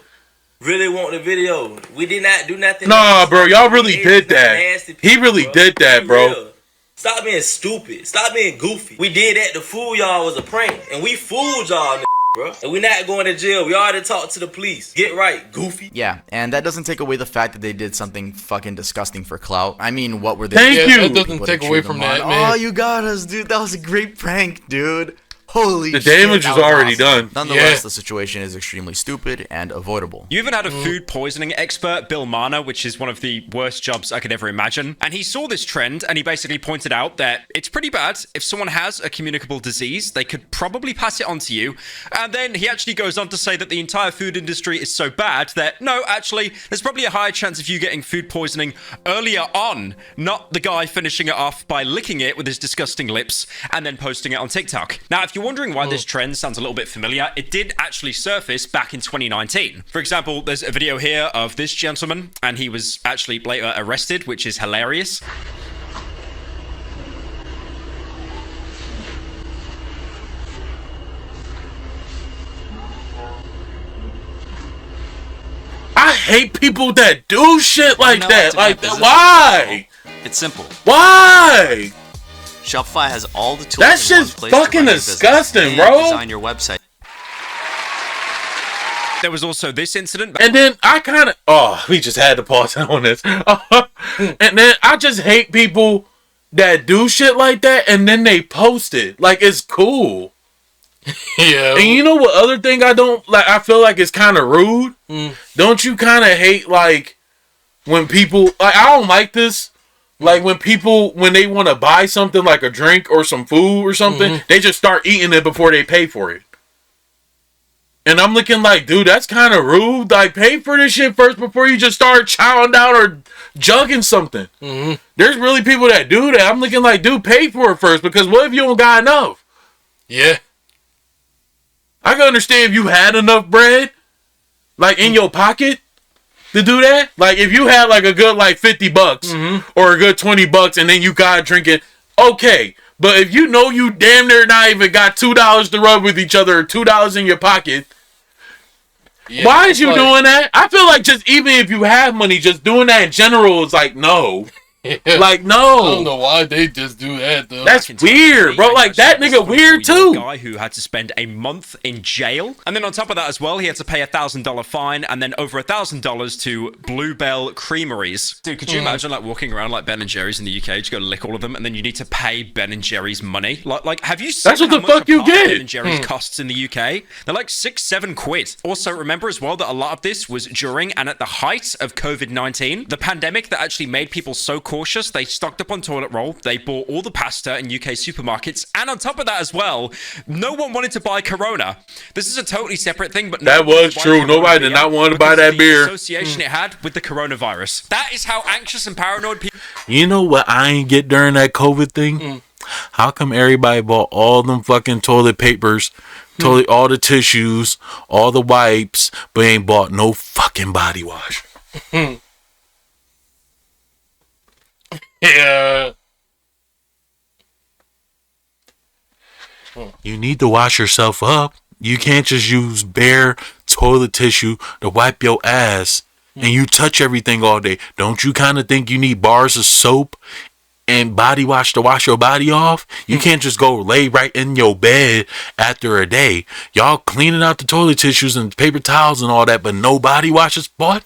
really want the video. We did not do nothing. Nah, bro. Y'all really did that. He really did that, bro. Stop being stupid. Stop being goofy. We did that to fool y'all was a prank. And we fooled y'all, bro. And we not going to jail. We already talked to the police. Get right, goofy. Yeah, and that doesn't take away the fact that they did something fucking disgusting for clout. I mean, what were they? Thank you. That doesn't take away from that, man. Oh, you got us, dude. That was a great prank, dude. Holy shit. The damage is already done. Nonetheless, the situation is extremely stupid and avoidable. You even had a food poisoning expert, Bill Marner, which is one of the worst jobs I could ever imagine. And he saw this trend and he basically pointed out that it's pretty bad. If someone has a communicable disease, they could probably pass it on to you. And then he actually goes on to say that the entire food industry is so bad that, no, actually, there's probably a higher chance of you getting food poisoning earlier on, not the guy finishing it off by licking it with his disgusting lips and then posting it on TikTok. Now, if you're wondering why this trend sounds a little bit familiar, it did actually surface back in 2019. For example, there's a video here of this gentleman, and he was actually later arrested, which is hilarious. I hate people that do shit like that. Like, why? It's simple. Why? Shopify has all the tools. That's just fucking disgusting, bro. Design your website. There was also this incident. And then I kind of... we just had to pause on this. And then I just hate people that do shit like that and then they post it. Like, it's cool. Yeah. And you know what other thing I don't... like? I feel like it's kind of rude. Don't you kind of hate, like, when people... like, I don't like this. Like, when people, when they want to buy something like a drink or some food or something, they just start eating it before they pay for it. And I'm looking like, dude, that's kind of rude. Like, pay for this shit first before you just start chowing down or jugging something. There's really people that do that. I'm looking like, dude, pay for it first, because what if you don't got enough? Yeah. I can understand if you had enough bread, like, in your pocket, to do that. Like, if you had like a good like $50 or a good $20 and then you got drinking, okay. But if you know you damn near not even got $2 to rub with each other or $2 in your pocket, why is you doing that? I feel like just even if you have money, just doing that in general is like, no. Like, no. I don't know why they just do that, though. That's weird, bro. Like, that nigga weird, too. Guy who had to spend a month in jail. And then on top of that as well, he had to pay a $1,000 fine and then over $1,000 to Bluebell Creameries. Dude, could you imagine, like, walking around like Ben & Jerry's in the UK, just go lick all of them, and then you need to pay Ben & Jerry's money? Like, have you seen that's what how the fuck you get? Ben & Jerry's costs in the UK? They're like £6-7. Also, remember as well that a lot of this was during and at the height of COVID-19, the pandemic that actually made people so cautious, they stocked up on toilet roll, they bought all the pasta in UK supermarkets, and on top of that as well, no one wanted to buy Corona. This is a totally separate thing, but that was true. Nobody did not want to buy that beer. Association it had with the coronavirus. That is how anxious and paranoid people. You know what I ain't get during that COVID thing? How come everybody bought all them fucking toilet papers, all the tissues, all the wipes, but ain't bought no fucking body wash? Yeah. You need to wash yourself up. You can't just use bare toilet tissue to wipe your ass and you touch everything all day, don't you kind of think you need bars of soap and body wash to wash your body off? You can't just go lay right in your bed after a day. Y'all cleaning out the toilet tissues and paper towels and all that, but no body washes, what?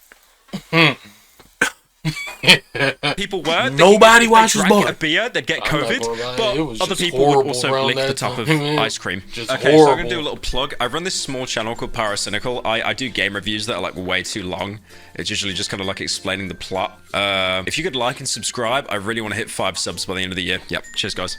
People were. Nobody watches ball. ball. A beer, they'd get COVID, but other people horrible would also lick the top of ice cream. Okay, so I'm gonna do a little plug. I run this small channel called Paracynical. I do game reviews that are like way too long. It's usually just kind of like explaining the plot. If you could like and subscribe, I really want to hit 5 subs by the end of the year. Yep. Cheers, guys.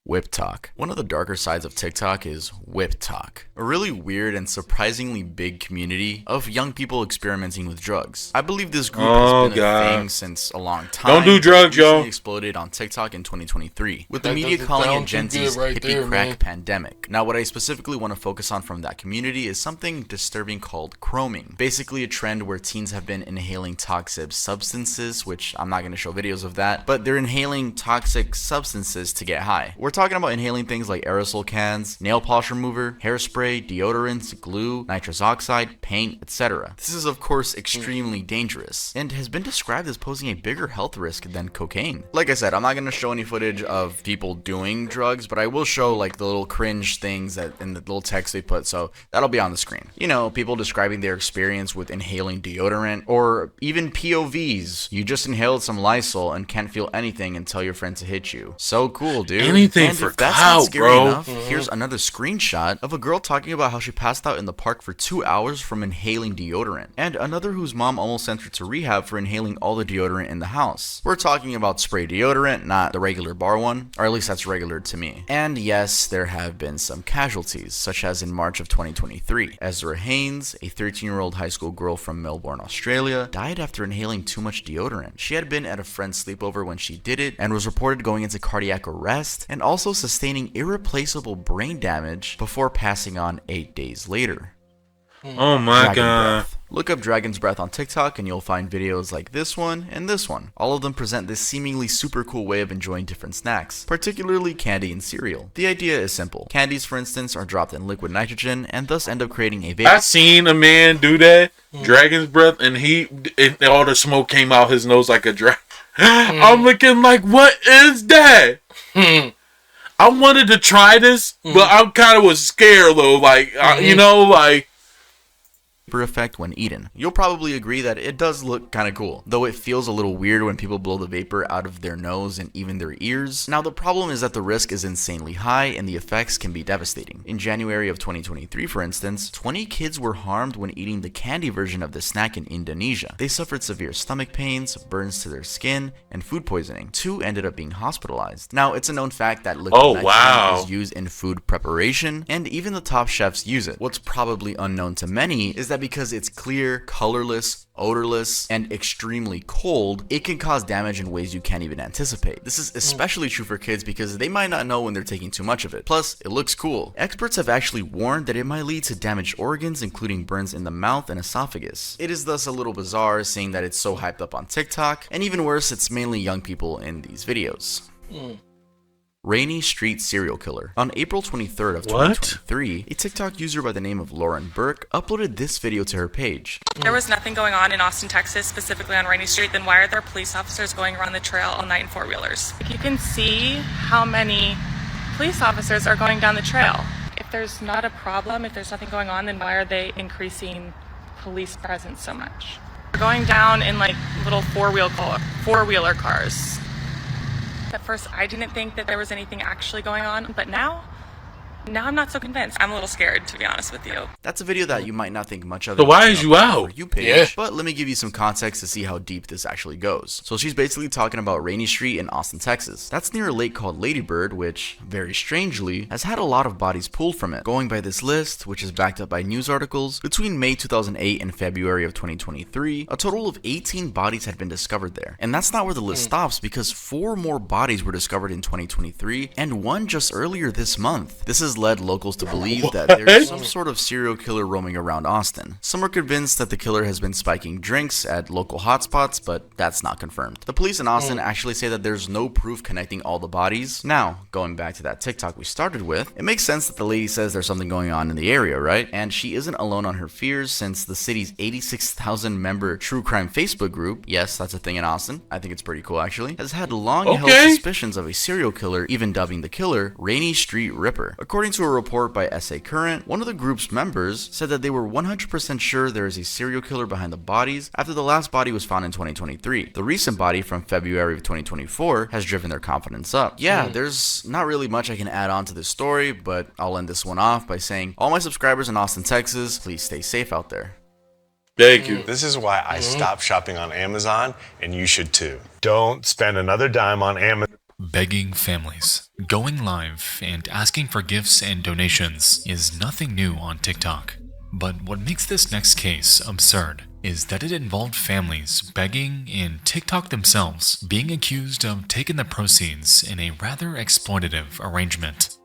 Whip talk. One of the darker sides of TikTok is whip talk, a really weird and surprisingly big community of young people experimenting with drugs. I believe this group has been a thing since a long time. Don't do drugs, y'all. Exploded on TikTok in 2023, with the media calling it Gen Z's hippie crack pandemic. Now, what I specifically want to focus on from that community is something disturbing called chroming. Basically a trend where teens have been inhaling toxic substances, which I'm not going to show videos of that, but they're inhaling toxic substances to get high. We're talking about inhaling things like aerosol cans, nail polish remover, hairspray, deodorants, glue, nitrous oxide, paint, etc. This is of course extremely dangerous and has been described as posing a bigger health risk than cocaine. Like I said, I'm not going to show any footage of people doing drugs, but I will show like the little cringe things that in the little text they put, so that'll be on the screen. You know, people describing their experience with inhaling deodorant, or even POVs. You just inhaled some Lysol and can't feel anything and tell your friend to hit you. So cool, dude. Anything and for if that's clout, not scary bro. enough, here's another screenshot of a girl talking about how she passed out in the park for 2 hours from inhaling deodorant, and another whose mom almost sent her to rehab for inhaling all the deodorant in the house. We're talking about spray deodorant, not the regular bar one, or at least that's regular to me. And yes, there have been some casualties, such as in March of 2023. Ezra Haynes, a 13-year-old high school girl from Melbourne, Australia, died after inhaling too much deodorant. She had been at a friend's sleepover when she did it, and was reported going into cardiac arrest, and also sustaining irreplaceable brain damage before passing on 8 days later. Oh my god. Look up Dragon's Breath on TikTok and you'll find videos like this one and this one. All of them present this seemingly super cool way of enjoying different snacks, particularly candy and cereal. The idea is simple. Candies, for instance, are dropped in liquid nitrogen and thus end up creating a vapor. I seen a man do that, Dragon's Breath, and all the smoke came out his nose like a dragon. I'm looking like, what is that? I wanted to try this, but I kind of was scared though, like, you know, like. Effect when eaten. You'll probably agree that it does look kind of cool, though it feels a little weird when people blow the vapor out of their nose and even their ears. Now the problem is that the risk is insanely high and the effects can be devastating. In January of 2023, for instance, 20 kids were harmed when eating the candy version of the snack in Indonesia. They suffered severe stomach pains, burns to their skin, and food poisoning. 2 ended up being hospitalized. Now it's a known fact that liquid nitrogen is used in food preparation, and even the top chefs use it. What's probably unknown to many is that because it's clear, colorless, odorless, and extremely cold, it can cause damage in ways you can't even anticipate. This is especially true for kids because they might not know when they're taking too much of it. Plus, it looks cool. Experts have actually warned that it might lead to damaged organs, including burns in the mouth and esophagus. It is thus a little bizarre seeing that it's so hyped up on TikTok, and even worse, it's mainly young people in these videos. Rainy Street Serial Killer. On April 23rd of 2023, a TikTok user by the name of Lauren Burke uploaded this video to her page. There was nothing going on in Austin, Texas, specifically on Rainy Street, then why are there police officers going around the trail all night in 4-wheelers? You can see how many police officers are going down the trail. If there's not a problem, if there's nothing going on, then why are they increasing police presence so much? They're going down in like little four-wheeler cars. At first, I didn't think that there was anything actually going on, but now I'm not so convinced. I'm a little scared, to be honest with you. That's a video that you might not think much of. So why is you out? But let me give you some context to see how deep this actually goes. So she's basically talking about Rainy Street in Austin, Texas. That's near a lake called Lady Bird, which, very strangely, has had a lot of bodies pulled from it. Going by this list, which is backed up by news articles, between May 2008 and February of 2023, a total of 18 bodies had been discovered there. And that's not where the list stops, because 4 more bodies were discovered in 2023, and 1 just earlier this month. This is has led locals to believe that there's some sort of serial killer roaming around Austin. Some are convinced that the killer has been spiking drinks at local hotspots, but that's not confirmed. The police in Austin actually say that there's no proof connecting all the bodies. Now, going back to that TikTok we started with, it makes sense that the lady says there's something going on in the area, right? And she isn't alone on her fears, since the city's 86,000 member true crime Facebook group, yes, that's a thing in Austin, I think it's pretty cool actually, has had long held suspicions of a serial killer, even dubbing the killer Rainy Street Ripper. According to a report by SA Current, one of the group's members said that they were 100% sure there is a serial killer behind the bodies after the last body was found in 2023. The recent body from February of 2024 has driven their confidence up. Yeah, there's not really much I can add on to this story, but I'll end this one off by saying, all my subscribers in Austin, Texas, please stay safe out there. Thank you. This is why I stopped shopping on Amazon, and you should too. Don't spend another dime on Amazon. Begging families, going live, and asking for gifts and donations is nothing new on TikTok. But what makes this next case absurd is that it involved families begging and TikTok themselves being accused of taking the proceeds in a rather exploitative arrangement.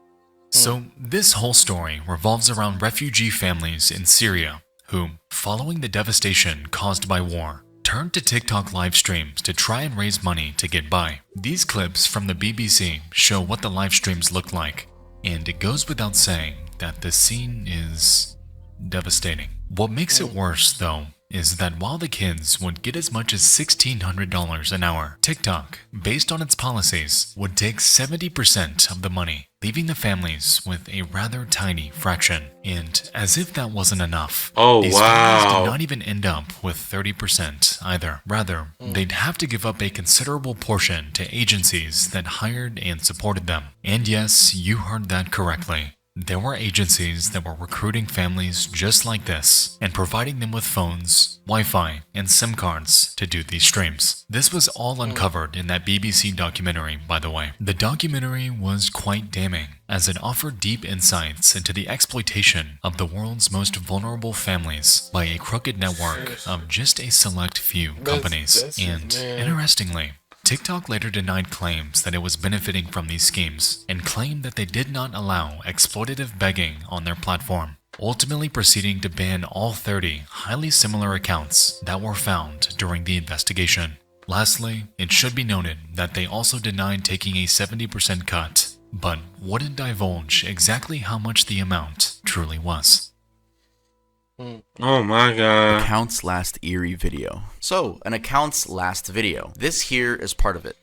So this whole story revolves around refugee families in Syria who, following the devastation caused by war, turned to TikTok live streams to try and raise money to get by. These clips from the BBC show what the live streams look like, and it goes without saying that the scene is devastating. What makes it worse, though, is that while the kids would get as much as $1,600 an hour, TikTok, based on its policies, would take 70% of the money, leaving the families with a rather tiny fraction. And as if that wasn't enough, these families did not even end up with 30% either. Rather, they'd have to give up a considerable portion to agencies that hired and supported them. And yes, you heard that correctly. There were agencies that were recruiting families just like this and providing them with phones, Wi-Fi, and SIM cards to do these streams. This was all uncovered in that BBC documentary, by the way. The documentary was quite damning, as it offered deep insights into the exploitation of the world's most vulnerable families by a crooked network of just a select few companies. And interestingly, TikTok later denied claims that it was benefiting from these schemes and claimed that they did not allow exploitative begging on their platform, ultimately proceeding to ban all 30 highly similar accounts that were found during the investigation. Lastly, it should be noted that they also denied taking a 70% cut, but wouldn't divulge exactly how much the amount truly was. Oh my god. Account's last eerie video. So, an account's last video. This here is part of it.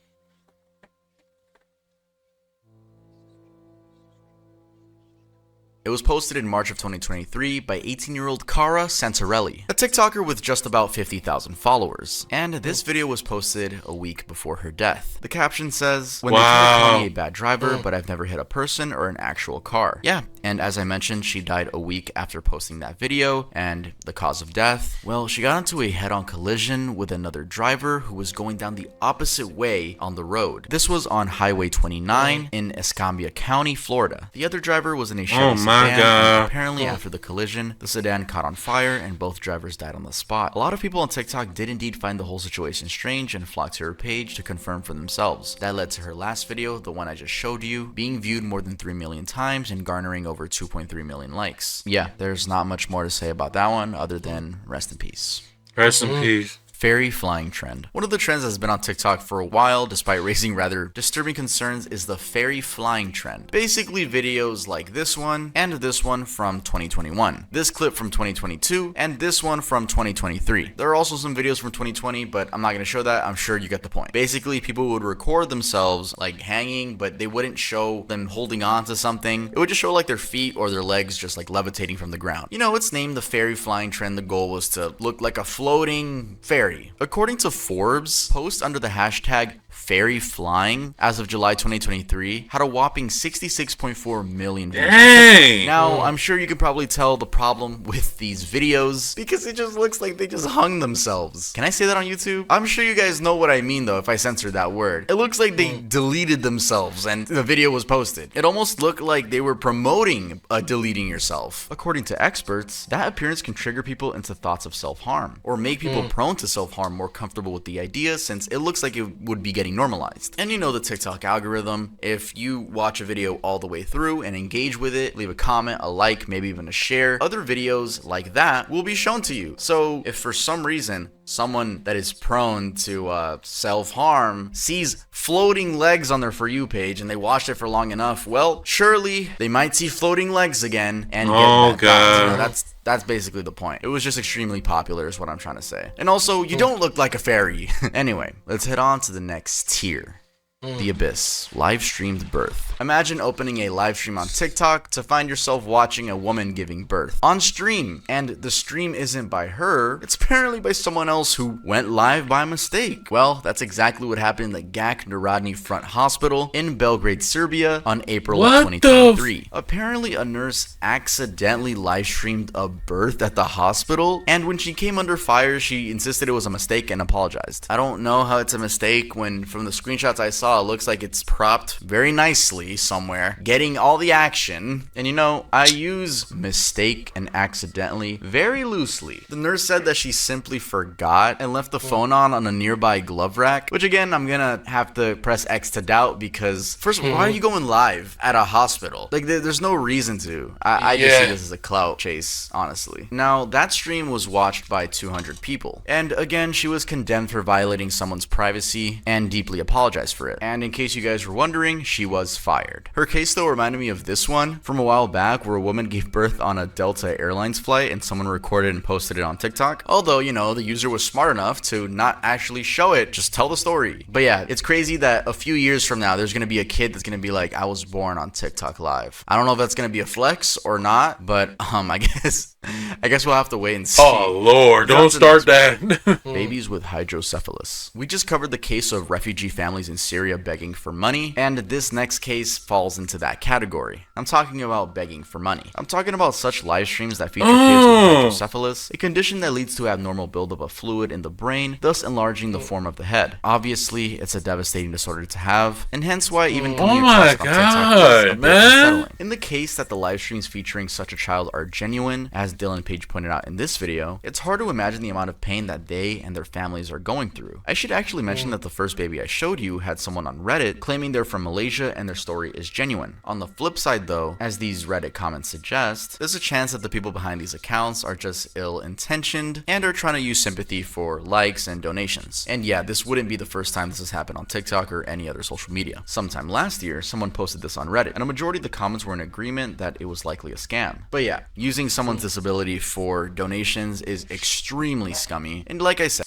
It was posted in March of 2023 by 18-year-old Cara Santarelli, a TikToker with just about 50,000 followers. And this video was posted a week before her death. The caption says, "When they try to call me a bad driver, but I've never hit a person or an actual car." Yeah, and as I mentioned, she died a week after posting that video, and the cause of death? Well, she got into a head-on collision with another driver who was going down the opposite way on the road. This was on Highway 29 in Escambia County, Florida. The other driver was in a Chevy sedan, and apparently after the collision, the sedan caught on fire and both drivers died on the spot. A lot of people on TikTok did indeed find the whole situation strange and flocked to her page to confirm for themselves. That led to her last video, the one I just showed you, being viewed more than 3 million times and garnering over 2.3 million likes. Yeah, there's not much more to say about that one other than rest in peace. Rest in peace. Fairy flying trend. One of the trends that's been on TikTok for a while, despite raising rather disturbing concerns, is the fairy flying trend. Basically videos like this one and this one from 2021, this clip from 2022, and this one from 2023. There are also some videos from 2020, but I'm not going to show that. I'm sure you get the point. Basically, people would record themselves like hanging, but they wouldn't show them holding on to something. It would just show like their feet or their legs just like levitating from the ground. You know, it's named the fairy flying trend. The goal was to look like a floating fairy. According to Forbes, posts under the hashtag fairy flying as of July 2023 had a whopping 66.4 million views. Dang! Now, I'm sure you can probably tell the problem with these videos because it just looks like they just hung themselves. Can I say that on YouTube? I'm sure you guys know what I mean though if I censor that word. It looks like they deleted themselves and the video was posted. It almost looked like they were promoting deleting yourself. According to experts, that appearance can trigger people into thoughts of self-harm or make people prone to self-harm more comfortable with the idea, since it looks like it would be getting getting normalized. And you know the TikTok algorithm. If you watch a video all the way through and engage with it, leave a comment, a like, maybe even a share, other videos like that will be shown to you. So if for some reason someone that is prone to self-harm sees floating legs on their For You page and they watched it for long enough, well, surely they might see floating legs again and get bad thoughts. You know, that's basically the point. It was just extremely popular is what I'm trying to say. And also, you don't look like a fairy. Anyway, let's head on to the next tier. The Abyss, live streamed birth. Imagine opening a live stream on TikTok to find yourself watching a woman giving birth on stream, and the stream isn't by her, it's apparently by someone else who went live by mistake. Well, that's exactly what happened in the Gak Narodni Front Hospital in Belgrade, Serbia on April of 2023. Apparently, a nurse accidentally live streamed a birth at the hospital, and when she came under fire, she insisted it was a mistake and apologized. I don't know how it's a mistake when from the screenshots I saw, it looks like it's propped very nicely somewhere, getting all the action. And you know, I use mistake and accidentally very loosely. The nurse said that she simply forgot and left the phone on a nearby glove rack, which again, I'm gonna have to press X to doubt because first of all, why are you going live at a hospital? Like, there's no reason to. I just see this as a clout chase, honestly. Now, that stream was watched by 200 people. And again, she was condemned for violating someone's privacy and deeply apologized for it. And in case you guys were wondering, she was fired. Her case though reminded me of this one from a while back where a woman gave birth on a Delta Airlines flight and someone recorded and posted it on TikTok. Although, you know, the user was smart enough to not actually show it, just tell the story. But yeah, it's crazy that a few years from now, there's gonna be a kid that's gonna be like, I was born on TikTok live. I don't know if that's gonna be a flex or not, but I guess we'll have to wait and see. Oh Lord, don't start that. Babies with hydrocephalus. We just covered the case of refugee families in Syria begging for money, and this next case falls into that category. I'm talking about begging for money. I'm talking about such live streams that feature kids with hydrocephalus, a condition that leads to abnormal buildup of fluid in the brain, thus enlarging the form of the head. Obviously, it's a devastating disorder to have, and hence why even coming across it on TikTok is a bit unsettling. In the case that the live streams featuring such a child are genuine, as Dylan Page pointed out in this video, it's hard to imagine the amount of pain that they and their families are going through. I should actually mention that the first baby I showed you had someone on Reddit claiming they're from Malaysia and their story is genuine. On the flip side though, as these Reddit comments suggest, there's a chance that the people behind these accounts are just ill-intentioned and are trying to use sympathy for likes and donations. And yeah, this wouldn't be the first time this has happened on TikTok or any other social media. Sometime last year, someone posted this on Reddit, and a majority of the comments were in agreement that it was likely a scam. But yeah, using someone's disability for donations is extremely scummy, and like I said,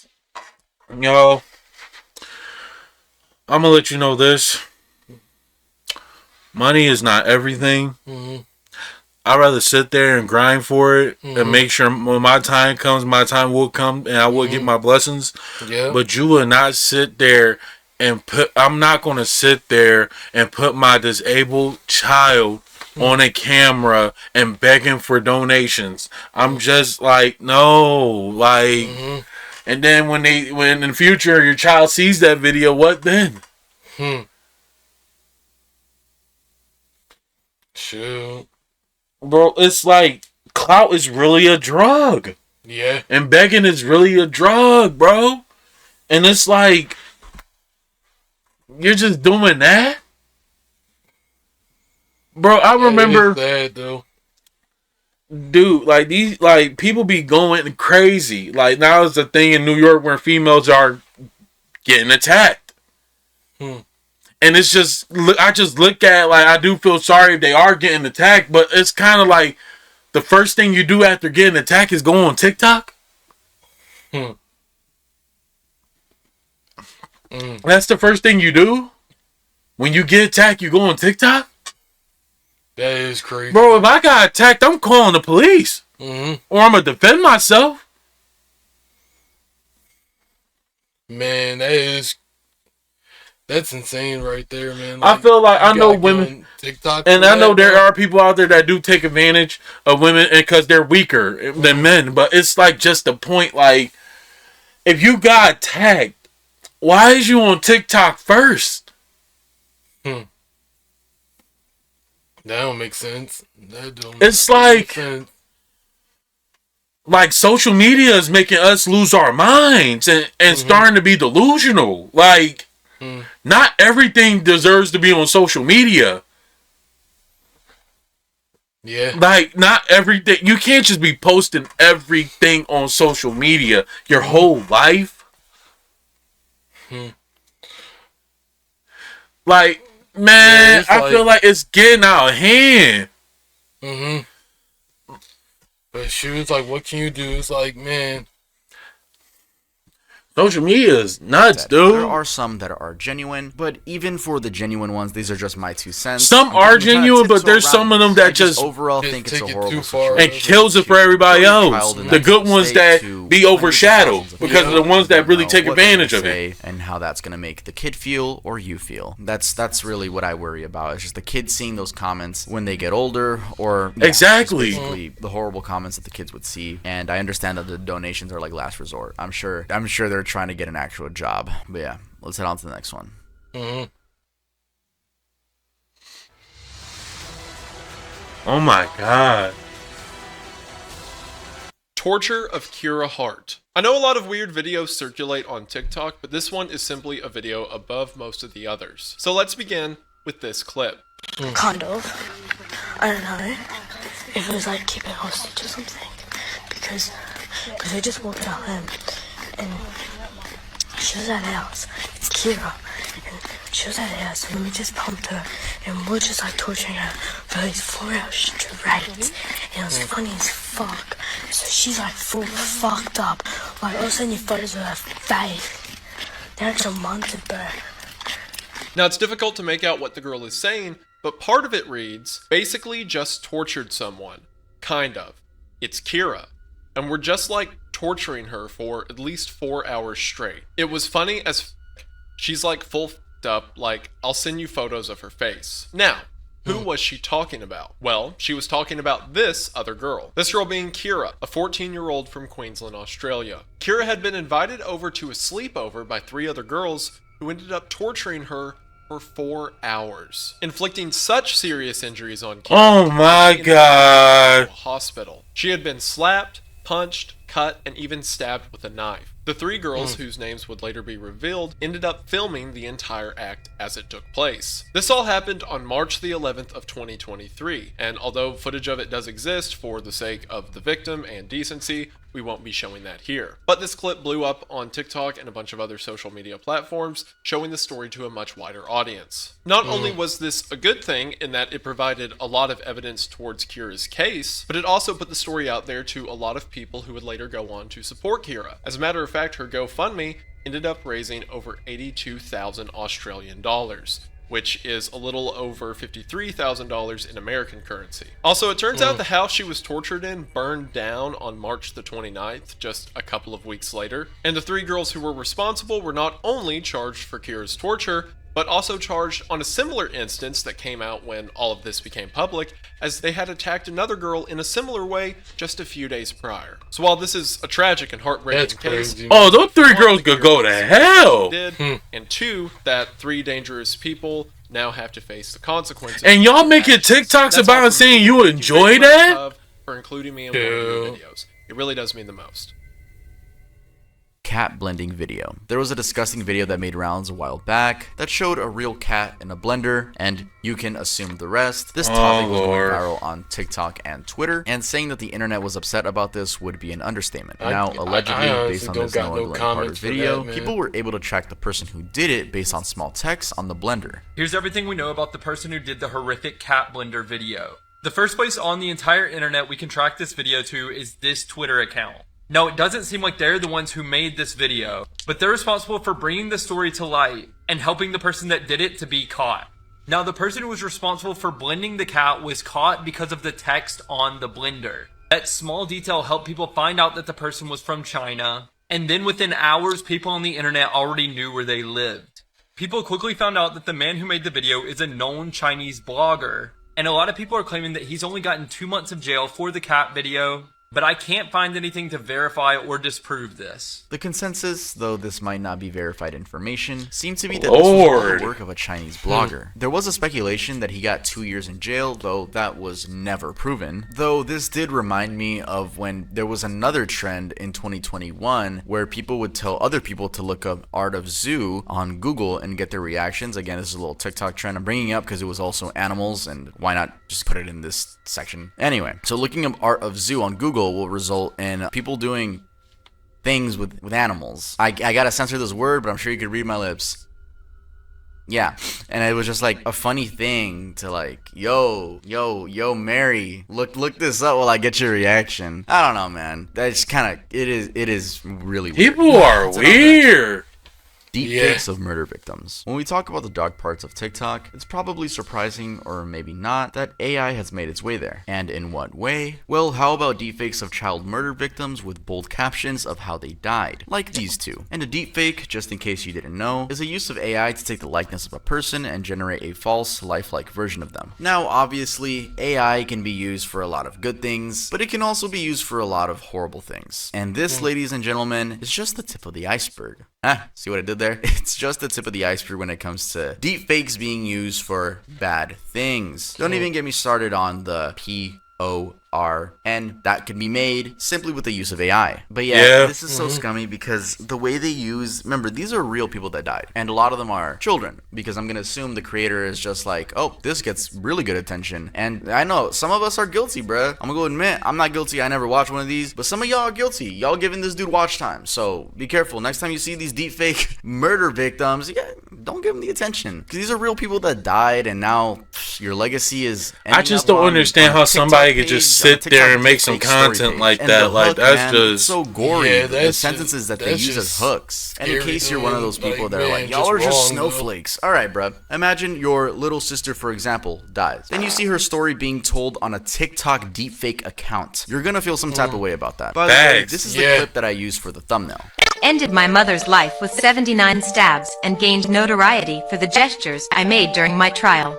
yo, I'm gonna let you know this. Money is not everything. I'd rather sit there and grind for it and make sure when my time comes, my time will come and I will get my blessings. Yeah. But you will not sit there and I'm not going to sit there and put my disabled child on a camera and begging for donations. I'm just like, no, like, and then when in the future your child sees that video, what then? Shoot. Bro, it's like clout is really a drug. Yeah. And begging is really a drug, bro. And it's like, you're just doing that? Bro, I remember. It's bad, though. Dude, like these, like people be going crazy. Like now it's a thing in New York where females are getting attacked. And it's just, I just look at, like, I do feel sorry if they are getting attacked, but it's kind of like the first thing you do after getting attacked is go on TikTok. That's the first thing you do? When you get attacked, you go on TikTok? That is crazy. Bro, if I got attacked, I'm calling the police. Or I'm going to defend myself. Man, that's insane right there, man. Like, I feel like I know women, TikTok and I know there are people out there that do take advantage of women because they're weaker than men. But it's like just the point, like, if you got tagged, why is you on TikTok first? That don't make sense. It's like social media is making us lose our minds and starting to be delusional. Like, Not everything deserves to be on social media. Yeah. Like, not everything. You can't just be posting everything on social media your whole life. Like, man, I feel like it's getting out of hand. But she was like, what can you do? It's like, man. Social media is nuts, dude. There are some that are genuine, but even for the genuine ones, these are just my 2 cents. Some are genuine, but there's some of them that just overall think it's a horrible situation. And kills it for everybody else. The good ones that be overshadowed because of the ones that really take advantage of it. And how that's going to make the kid feel or you feel. That's really what I worry about. It's just the kids seeing those comments when they get older, or exactly basically the horrible comments that the kids would see. And I understand that the donations are like last resort. I'm sure they're trying to get an actual job. But yeah, let's head on to the next one. Oh my god. Torture of Kira Hart. I know a lot of weird videos circulate on TikTok, but this one is simply a video above most of the others. So let's begin with this clip. Kind of. I don't know if it was like keeping hostage or something, because they just walked out and she was at our house. It's Kira, and she was at our house, and we just pumped her, and we're just like torturing her for these 4 hours straight. And it was funny as fuck. So she's like full fucked up. Like, I'll send you photos of her face. They're actual months of birth. Now, it's difficult to make out what the girl is saying, but part of it reads, basically just tortured someone. Kind of. It's Kira. And we're just like torturing her for at least 4 hours straight. It was funny as f***. She's like full f***ed up, like, I'll send you photos of her face. Now, who was she talking about? Well, she was talking about this other girl. This girl being Kira, a 14-year-old from Queensland, Australia. Kira had been invited over to a sleepover by 3 other girls who ended up torturing her for 4 hours, inflicting such serious injuries on Kira. Oh my god. Hospital. She had been slapped, punched, cut, and even stabbed with a knife. The 3 girls, whose names would later be revealed, ended up filming the entire act as it took place. This all happened on March the 11th of 2023, and although footage of it does exist for the sake of the victim and decency, we won't be showing that here. But this clip blew up on TikTok and a bunch of other social media platforms, showing the story to a much wider audience. Not only was this a good thing in that it provided a lot of evidence towards Kira's case, but it also put the story out there to a lot of people who would later go on to support Kira. As a matter of fact, her GoFundMe ended up raising over 82,000 Australian dollars, which is a little over $53,000 in American currency. Also, it turns out the house she was tortured in burned down on March the 29th, just a couple of weeks later. And the 3 girls who were responsible were not only charged for Kira's torture, but also charged on a similar instance that came out when all of this became public, as they had attacked another girl in a similar way just a few days prior. So while this is a tragic and heartbreaking case, oh, those 3 girls could go to hell. And 2, that 3 dangerous people now have to face the consequences. And y'all making TikToks about it saying you enjoy that? For including me in one of your videos. It really does mean the most. Cat blending video. There was a disgusting video that made rounds a while back that showed a real cat in a blender, and you can assume the rest. This topic was going viral on TikTok and Twitter, and saying that the internet was upset about this would be an understatement. Now, allegedly, based on this Noah Glenn Carter video, people were able to track the person who did it based on small text on the blender. Here's everything we know about the person who did the horrific cat blender video. The first place on the entire internet we can track this video to is this Twitter account. Now, it doesn't seem like they're the ones who made this video, but they're responsible for bringing the story to light and helping the person that did it to be caught. Now, the person who was responsible for blending the cat was caught because of the text on the blender. That small detail helped people find out that the person was from China, and then within hours, people on the internet already knew where they lived. People quickly found out that the man who made the video is a known Chinese blogger, and a lot of people are claiming that he's only gotten 2 months of jail for the cat video, but I can't find anything to verify or disprove this. The consensus, though this might not be verified information, seems to be that this was all the work of a Chinese blogger. There was a speculation that he got 2 years in jail, though that was never proven. Though this did remind me of when there was another trend in 2021 where people would tell other people to look up Art of Zoo on Google and get their reactions. Again, this is a little TikTok trend I'm bringing up because it was also animals, and why not just put it in this section? Anyway, so looking up Art of Zoo on Google will result in people doing things with animals. I gotta censor this word, but I'm sure you could read my lips. Yeah, and it was just like a funny thing to like, yo, Mary, look this up while I get your reaction. I don't know, man. That's kind of, it is really weird. People are weird. Deepfakes of murder victims. When we talk about the dark parts of TikTok, it's probably surprising, or maybe not, that AI has made its way there. And in what way? Well, how about deepfakes of child murder victims with bold captions of how they died, like these two. And a deepfake, just in case you didn't know, is a use of AI to take the likeness of a person and generate a false, lifelike version of them. Now, obviously, AI can be used for a lot of good things, but it can also be used for a lot of horrible things. And this, ladies and gentlemen, is just the tip of the iceberg. See what I did there? It's just the tip of the iceberg when it comes to deepfakes being used for bad things. Don't even get me started on the PORN that can be made simply with the use of AI. But yeah, this is so scummy because the way they use, remember, these are real people that died, and a lot of them are children, because I'm gonna assume the creator is just like, oh, this gets really good attention. And I know some of us are guilty, bruh. I'm gonna go admit I'm not guilty. I never watched one of these, but some of y'all are guilty. Y'all giving this dude watch time, so be careful next time you see these deepfake murder victims. Don't give them the attention, because these are real people that died, and now your legacy is. I just don't understand how somebody could just sit there and make some content like that. Like, that's just so gory. The sentences that they use as hooks. And in case you're one of those people that are like, y'all are just snowflakes. All right, bruh. Imagine your little sister, for example, dies. Then you see her story being told on a TikTok deepfake account. You're gonna feel some type of way about that. By the way, this is the clip that I used for the thumbnail. Ended my mother's life with 79 stabs and gained notoriety for the gestures I made during my trial.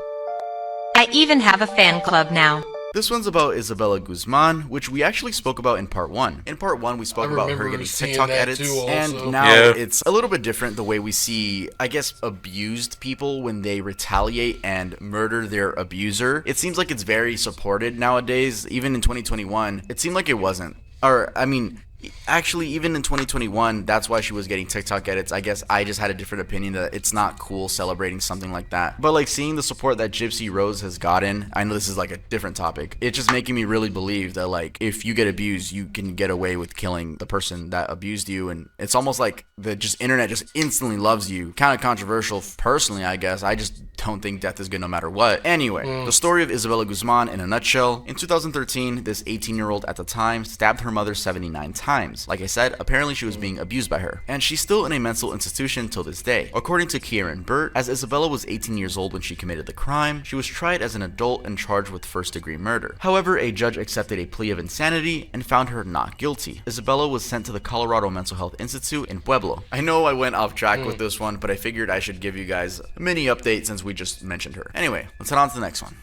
I even have a fan club now. This one's about Isabella Guzman, which we actually spoke about in part 1. In part 1, we spoke about her getting TikTok edits, and now it's a little bit different the way we see, I guess, abused people when they retaliate and murder their abuser. It seems like it's very supported nowadays. Even in 2021, it seemed like it wasn't. Or, I mean, actually, even in 2021, that's why she was getting TikTok edits. I guess I just had a different opinion that it's not cool celebrating something like that. But like seeing the support that Gypsy Rose has gotten, I know this is like a different topic. It's just making me really believe that like if you get abused, you can get away with killing the person that abused you. And it's almost like the internet just instantly loves you. Kind of controversial personally, I guess. I just don't think death is good no matter what. Anyway, the story of Isabella Guzman in a nutshell. In 2013, this 18-year-old at the time stabbed her mother 79 times. Like I said, apparently she was being abused by her, and she's still in a mental institution till this day. According to Kieran Burt, as Isabella was 18 years old when she committed the crime, she was tried as an adult and charged with first-degree murder. However, a judge accepted a plea of insanity and found her not guilty. Isabella was sent to the Colorado Mental Health Institute in Pueblo. I know I went off track with this one, but I figured I should give you guys a mini update since we just mentioned her. Anyway, let's head on to the next one.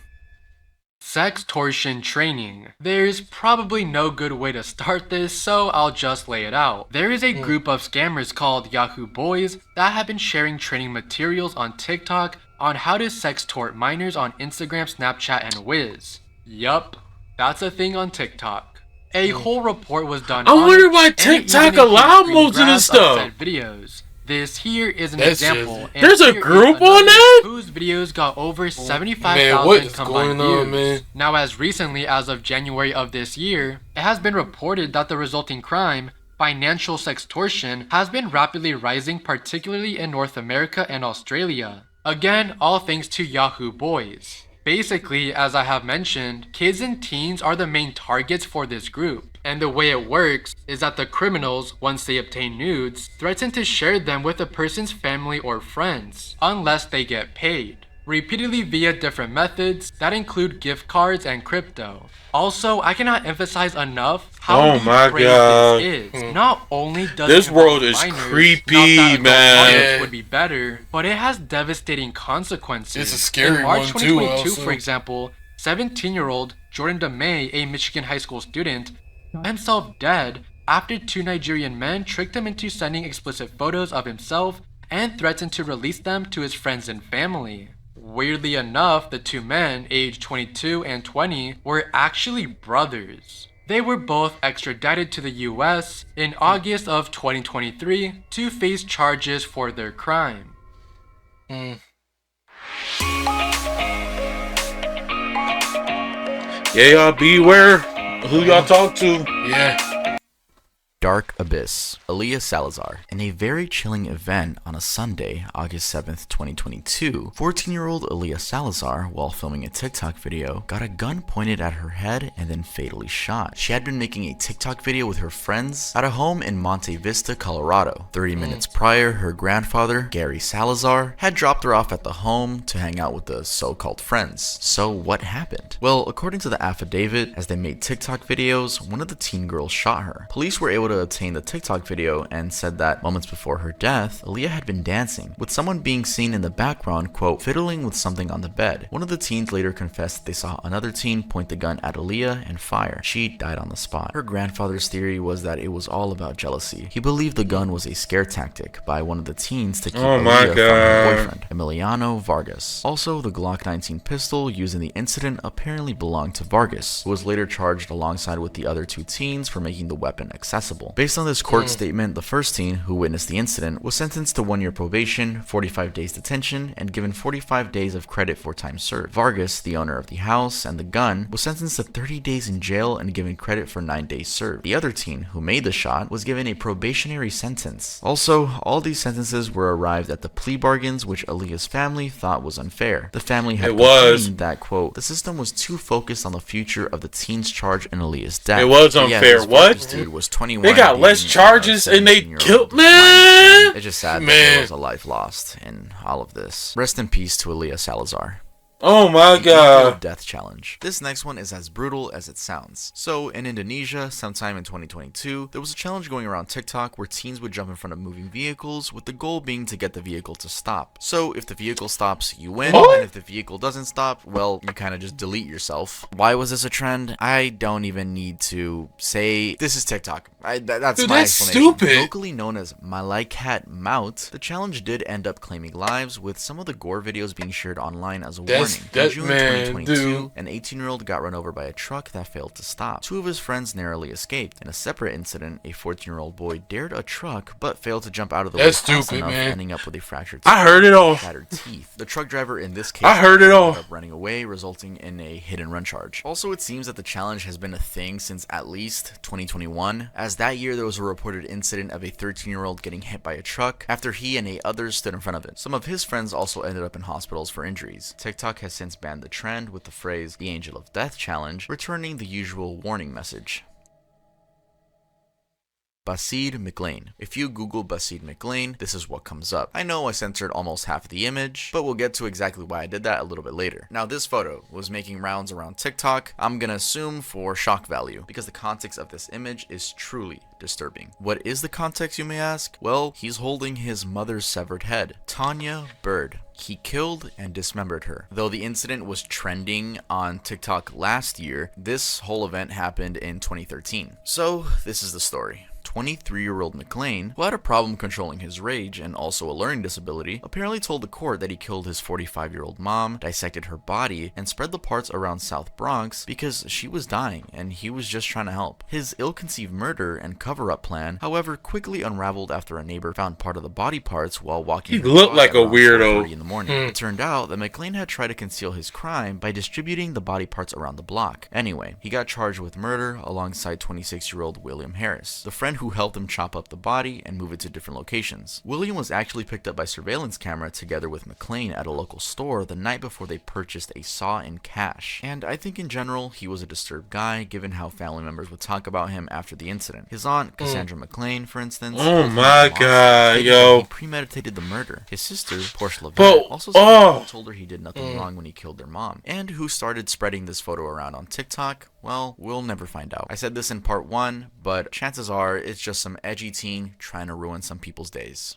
Sextortion training. There's probably no good way to start this, so I'll just lay it out. There is a group of scammers called Yahoo Boys that have been sharing training materials on TikTok on how to sextort minors on Instagram, Snapchat, and Wiz. Yup, that's a thing on TikTok. A whole report was done I wonder why TikTok allowed most of this stuff. Videos. This here is an example. There's a group on that? Whose videos got over 75,000 combined views. Now, as recently as of January of this year, it has been reported that the resulting crime, financial sextortion, has been rapidly rising, particularly in North America and Australia. Again, all thanks to Yahoo Boys. Basically, as I have mentioned, kids and teens are the main targets for this group. And the way it works is that the criminals, once they obtain nudes, threaten to share them with the person's family or friends, unless they get paid. Repeatedly via different methods that include gift cards and crypto. Also, I cannot emphasize enough how depraved this is. Not only does this world is creepy, man. Would be better, but it has devastating consequences. It's a scary In March one 2022, too. for example, 17-year-old Jordan DeMay, a Michigan high school student, himself dead after two Nigerian men tricked him into sending explicit photos of himself and threatened to release them to his friends and family. Weirdly enough, the two men, aged 22 and 20, were actually brothers. They were both extradited to the US in August of 2023 to face charges for their crime. Yeah, y'all beware who y'all talk to. Yeah. Dark Abyss, Aaliyah Salazar. In a very chilling event on a Sunday, August 7th, 2022, 14-year-old Aaliyah Salazar, while filming a TikTok video, got a gun pointed at her head and then fatally shot. She had been making a TikTok video with her friends at a home in Monte Vista, Colorado. 30 minutes prior, her grandfather, Gary Salazar, had dropped her off at the home to hang out with the so-called friends. So what happened? Well, according to the affidavit, as they made TikTok videos, one of the teen girls shot her. Police were able to obtain the TikTok video and said that moments before her death, Aaliyah had been dancing, with someone being seen in the background, quote, fiddling with something on the bed. One of the teens later confessed that they saw another teen point the gun at Aaliyah and fire. She died on the spot. Her grandfather's theory was that it was all about jealousy. He believed the gun was a scare tactic by one of the teens to keep Aaliyah from her boyfriend, Emiliano Vargas. Also, the Glock 19 pistol used in the incident apparently belonged to Vargas, who was later charged alongside with the other two teens for making the weapon accessible. Based on this court statement, the first teen, who witnessed the incident, was sentenced to 1 year probation, 45 days detention, and given 45 days of credit for time served. Vargas, the owner of the house and the gun, was sentenced to 30 days in jail and given credit for 9 days served. The other teen, who made the shot, was given a probationary sentence. Also, all these sentences were arrived at the plea bargains, which Aaliyah's family thought was unfair. The family had complained that, quote, the system was too focused on the future of the teens charged in Aaliyah's death. It was unfair. This dude was 21. They got less charges and they killed, man. It's just sad that there was a life lost in all of this. Rest in peace to Aaliyah Salazar. Oh my god. Death challenge. This next one is as brutal as it sounds. So in Indonesia, sometime in 2022, there was a challenge going around TikTok where teens would jump in front of moving vehicles with the goal being to get the vehicle to stop. So if the vehicle stops, you win, and if the vehicle doesn't stop, well, you kind of just delete yourself. Why was this a trend? I don't even need to say this is TikTok. That's my explanation. Stupid. Locally known as Malaikat Maut, the challenge did end up claiming lives, with some of the gore videos being shared online as a warning. In June 2022, an 18-year-old got run over by a truck that failed to stop. Two of his friends narrowly escaped. In a separate incident, a 14-year-old boy dared a truck but failed to jump out of the way fast enough, ending up with a fractured tooth. I heard it all. Shattered teeth. The truck driver in this case ended up running away, resulting in a hit-and-run charge. Also, it seems that the challenge has been a thing since at least 2021, as that year there was a reported incident of a 13-year-old getting hit by a truck after he and 8 others stood in front of it. Some of his friends also ended up in hospitals for injuries. TikTok has since banned the trend with the phrase "the Angel of Death challenge," returning the usual warning message. Basid McLean. If you Google Basid McLean, this is what comes up. I know I censored almost half of the image, but we'll get to exactly why I did that a little bit later. Now, this photo was making rounds around TikTok, I'm gonna assume for shock value, because the context of this image is truly disturbing. What is the context, you may ask? Well, he's holding his mother's severed head, Tanya Bird. He killed and dismembered her. Though the incident was trending on TikTok last year, this whole event happened in 2013. So, this is the story. 23-year-old McLean, who had a problem controlling his rage and also a learning disability, apparently told the court that he killed his 45-year-old mom, dissected her body, and spread the parts around South Bronx because she was dying and he was just trying to help. His ill-conceived murder and cover-up plan, however, quickly unraveled after a neighbor found part of the body parts while walking. He looked like a weirdo. In the morning. It turned out that McLean had tried to conceal his crime by distributing the body parts around the block. Anyway, he got charged with murder alongside 26-year-old William Harris, the friend who helped him chop up the body and move it to different locations. William was actually picked up by surveillance camera together with McLean at a local store the night before they purchased a saw and cash. And I think in general, he was a disturbed guy given how family members would talk about him after the incident. His aunt, Cassandra McLean, for instance, oh my god, yo, he premeditated the murder. His sister, Portia Levant, also told her he did nothing wrong when he killed their mom. And who started spreading this photo around on TikTok? Well, we'll never find out. I said this in part 1, but chances are it's just some edgy teen trying to ruin some people's days.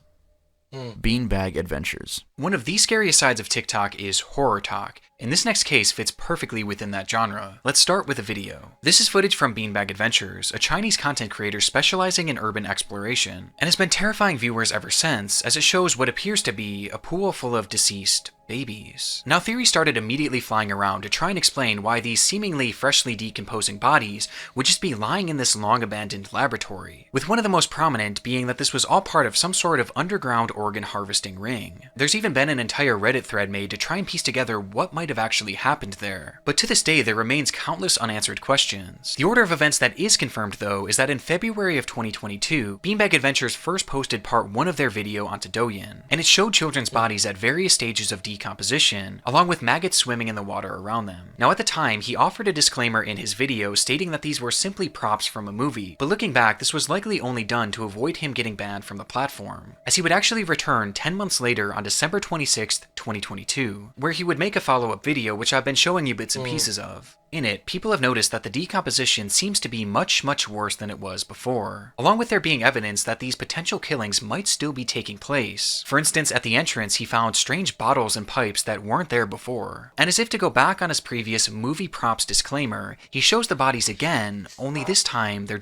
Beanbag Adventures. One of the scariest sides of TikTok is horror talk, and this next case fits perfectly within that genre. Let's start with a video. This is footage from Beanbag Adventures, a Chinese content creator specializing in urban exploration, and has been terrifying viewers ever since, as it shows what appears to be a pool full of deceased babies. Now, theories started immediately flying around to try and explain why these seemingly freshly decomposing bodies would just be lying in this long-abandoned laboratory, with one of the most prominent being that this was all part of some sort of underground organ harvesting ring. There's even been an entire Reddit thread made to try and piece together what might have actually happened there, but to this day there remains countless unanswered questions. The order of events that is confirmed, though, is that in February of 2022, Beanbag Adventures first posted part 1 of their video onto Douyin, and it showed children's bodies at various stages of decomposition, along with maggots swimming in the water around them. Now, at the time, he offered a disclaimer in his video stating that these were simply props from a movie, but looking back, this was likely only done to avoid him getting banned from the platform, as he would actually return 10 months later on December 26th, 2022, where he would make a follow-up video which I've been showing you bits and pieces of. In it, people have noticed that the decomposition seems to be much worse than it was before, along with there being evidence that these potential killings might still be taking place. For instance, at the entrance, he found strange bottles and pipes that weren't there before. And as if to go back on his previous movie props disclaimer, he shows the bodies again, only this time they're...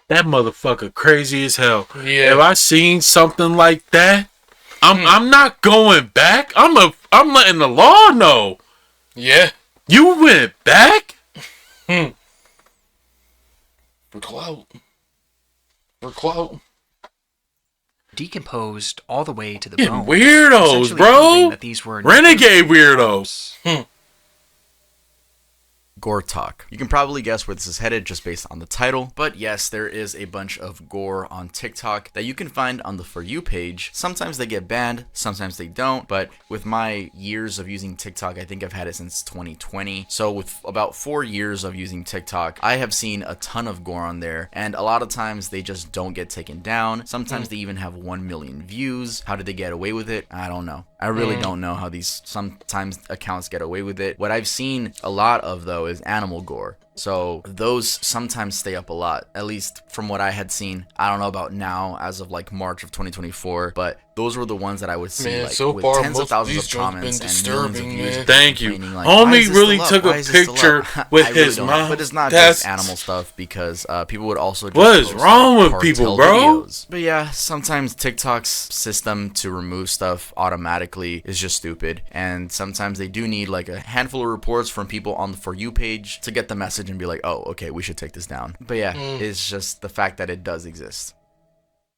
That motherfucker crazy as hell. Yeah. If I seen something like that, I'm not going back. I'm letting the law know. Yeah. You went back? For clout. For clout. Decomposed all the way to the Yeah, bone. weirdos, bro. That these were Renegade weirdos. Gore talk. You can probably guess where this is headed just based on the title, but yes, there is a bunch of gore on TikTok that you can find on the For You page. Sometimes they get banned, sometimes they don't, but with my years of using TikTok, I think I've had it since 2020. So with about 4 years of using TikTok, I have seen a ton of gore on there, and a lot of times they just don't get taken down. Sometimes they even have 1 million views. How did they get away with it? I don't know. I really don't know how these sometimes accounts get away with it. What I've seen a lot of, though, is animal gore. So those sometimes stay up a lot, at least from what I had seen. I don't know about now as of like March of 2024, but those were the ones that I would see, Man, like so with far, tens most of thousands of of these joints comments been and millions of disturbing, views. man. Thank you. Like, Homie really took a picture with his mouth. But it's not That's... just animal stuff, because people would also just What is post, wrong like, with people, cartel bro? videos. But yeah, sometimes TikTok's system to remove stuff automatically is just stupid, and sometimes they do need like a handful of reports from people on the For You page to get the message and be like, oh, okay, we should take this down. But yeah, it's just the fact that it does exist.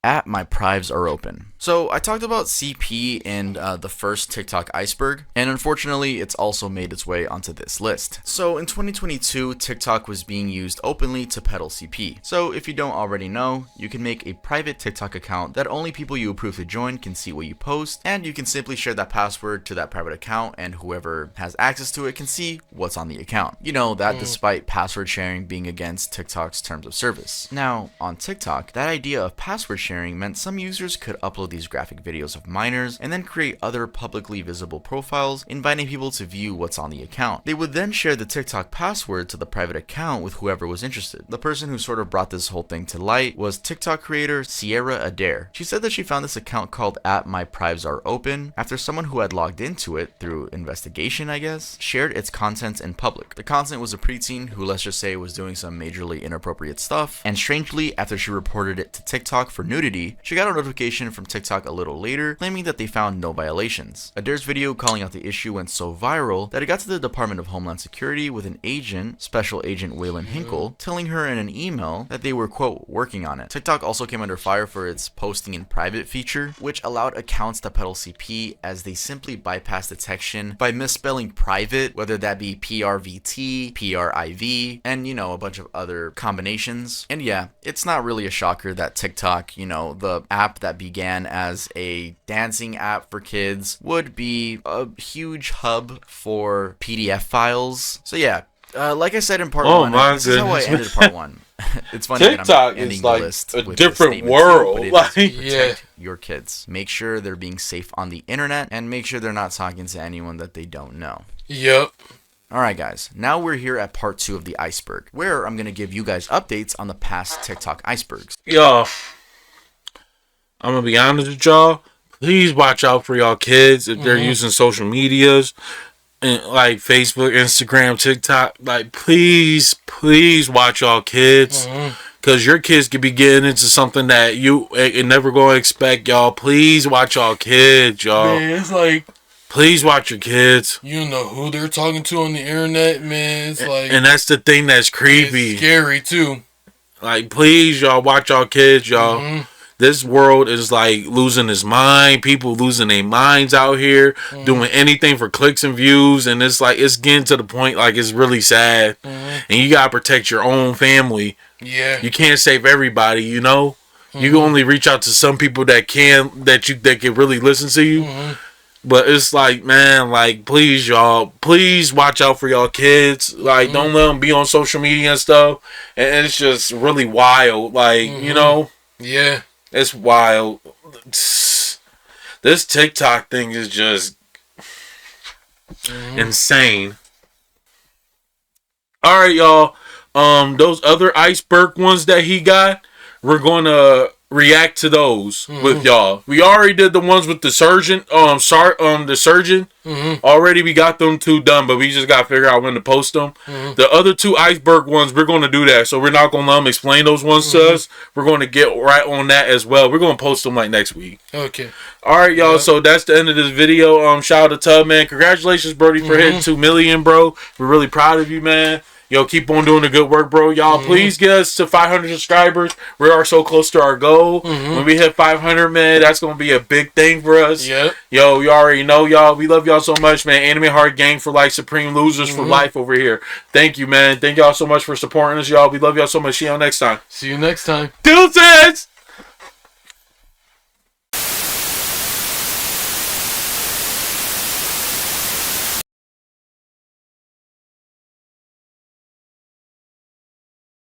At My Prives Are Open. So I talked about CP in the first TikTok Iceberg, and unfortunately it's also made its way onto this list. So in 2022, TikTok was being used openly to peddle CP. So if you don't already know, you can make a private TikTok account that only people you approve to join can see what you post, and you can simply share that password to that private account, and whoever has access to it can see what's on the account. You know that despite password sharing being against TikTok's terms of service. Now, on TikTok, that idea of password sharing meant some users could upload these graphic videos of minors and then create other publicly visible profiles, inviting people to view what's on the account. They would then share the TikTok password to the private account with whoever was interested. The person who sort of brought this whole thing to light was TikTok creator Sierra Adair. She said that she found this account called @MyPrives.Are.Open after someone who had logged into it through investigation, I guess, shared its contents in public. The content was a preteen who, let's just say, was doing some majorly inappropriate stuff, and strangely, after she reported it to TikTok for nudity, she got a notification from TikTok a little later claiming that they found no violations. Adair's video calling out the issue went so viral that it got to the Department of Homeland Security with an agent, Special Agent Waylon Hinkle, telling her in an email that they were, quote, working on it. TikTok also came under fire for its posting in private feature, which allowed accounts to peddle CP as they simply bypass detection by misspelling private, whether that be PRVT, PRIV, and, you know, a bunch of other combinations. And yeah, it's not really a shocker that TikTok, you know, the app that began as a dancing app for kids, would be a huge hub for PDF files. So yeah, like I said in part one, this is how I ended part one. It's funny TikTok that I'm ending is the like list a with different this world. Too, Like, protect your kids. Make sure they're being safe on the internet, and make sure they're not talking to anyone that they don't know. Yep. Alright guys, now we're here at part 2 of the Iceberg, where I'm going to give you guys updates on the past TikTok Icebergs. Yo, I'm going to be honest with y'all. please watch out for y'all kids if they're using social medias and like Facebook, Instagram, TikTok. Like, please watch y'all kids. Because your kids could be getting into something that you ain't never going to expect, y'all. Please watch y'all kids, y'all. Man, it's like... Please watch your kids. You don't know who they're talking to on the internet, man. It's like... And that's the thing that's creepy. It's scary, too. Like, please, y'all, watch y'all kids, y'all. This world is, like, losing its mind. People losing their minds out here. Doing anything for clicks and views. And it's, like, it's getting to the point, like, it's really sad. And you got to protect your own family. Yeah. You can't save everybody, you know? You can only reach out to some people that can really listen to you. But it's like, man, like, please, y'all, please watch out for y'all kids. Like, don't let them be on social media and stuff. And it's just really wild. Like, you know? Yeah. It's wild. This TikTok thing is just insane. All right, y'all. Those other Iceberg ones that he got, we're going to react to those with y'all. We already did the ones with the surgeon. The surgeon. Already we got them 2 done, but we just got to figure out when to post them. The other 2 Iceberg ones, we're going to do that. So we're not going to let them explain those ones to us. We're going to get right on that as well. We're going to post them like next week. Okay. All right, y'all. So that's the end of this video. Shout out to Tub, man. Congratulations, Brody, for hitting 2 million, bro. We're really proud of you, man. Yo, keep on doing the good work, bro. Y'all, please get us to 500 subscribers. We are so close to our goal. When we hit 500, man, that's going to be a big thing for us. Yep. Yo, you already know, y'all. We love y'all so much, man. Anime Heart Gang for life, Supreme Losers for life over here. Thank you, man. Thank y'all so much for supporting us, y'all. We love y'all so much. See y'all next time. See you next time. Deuces!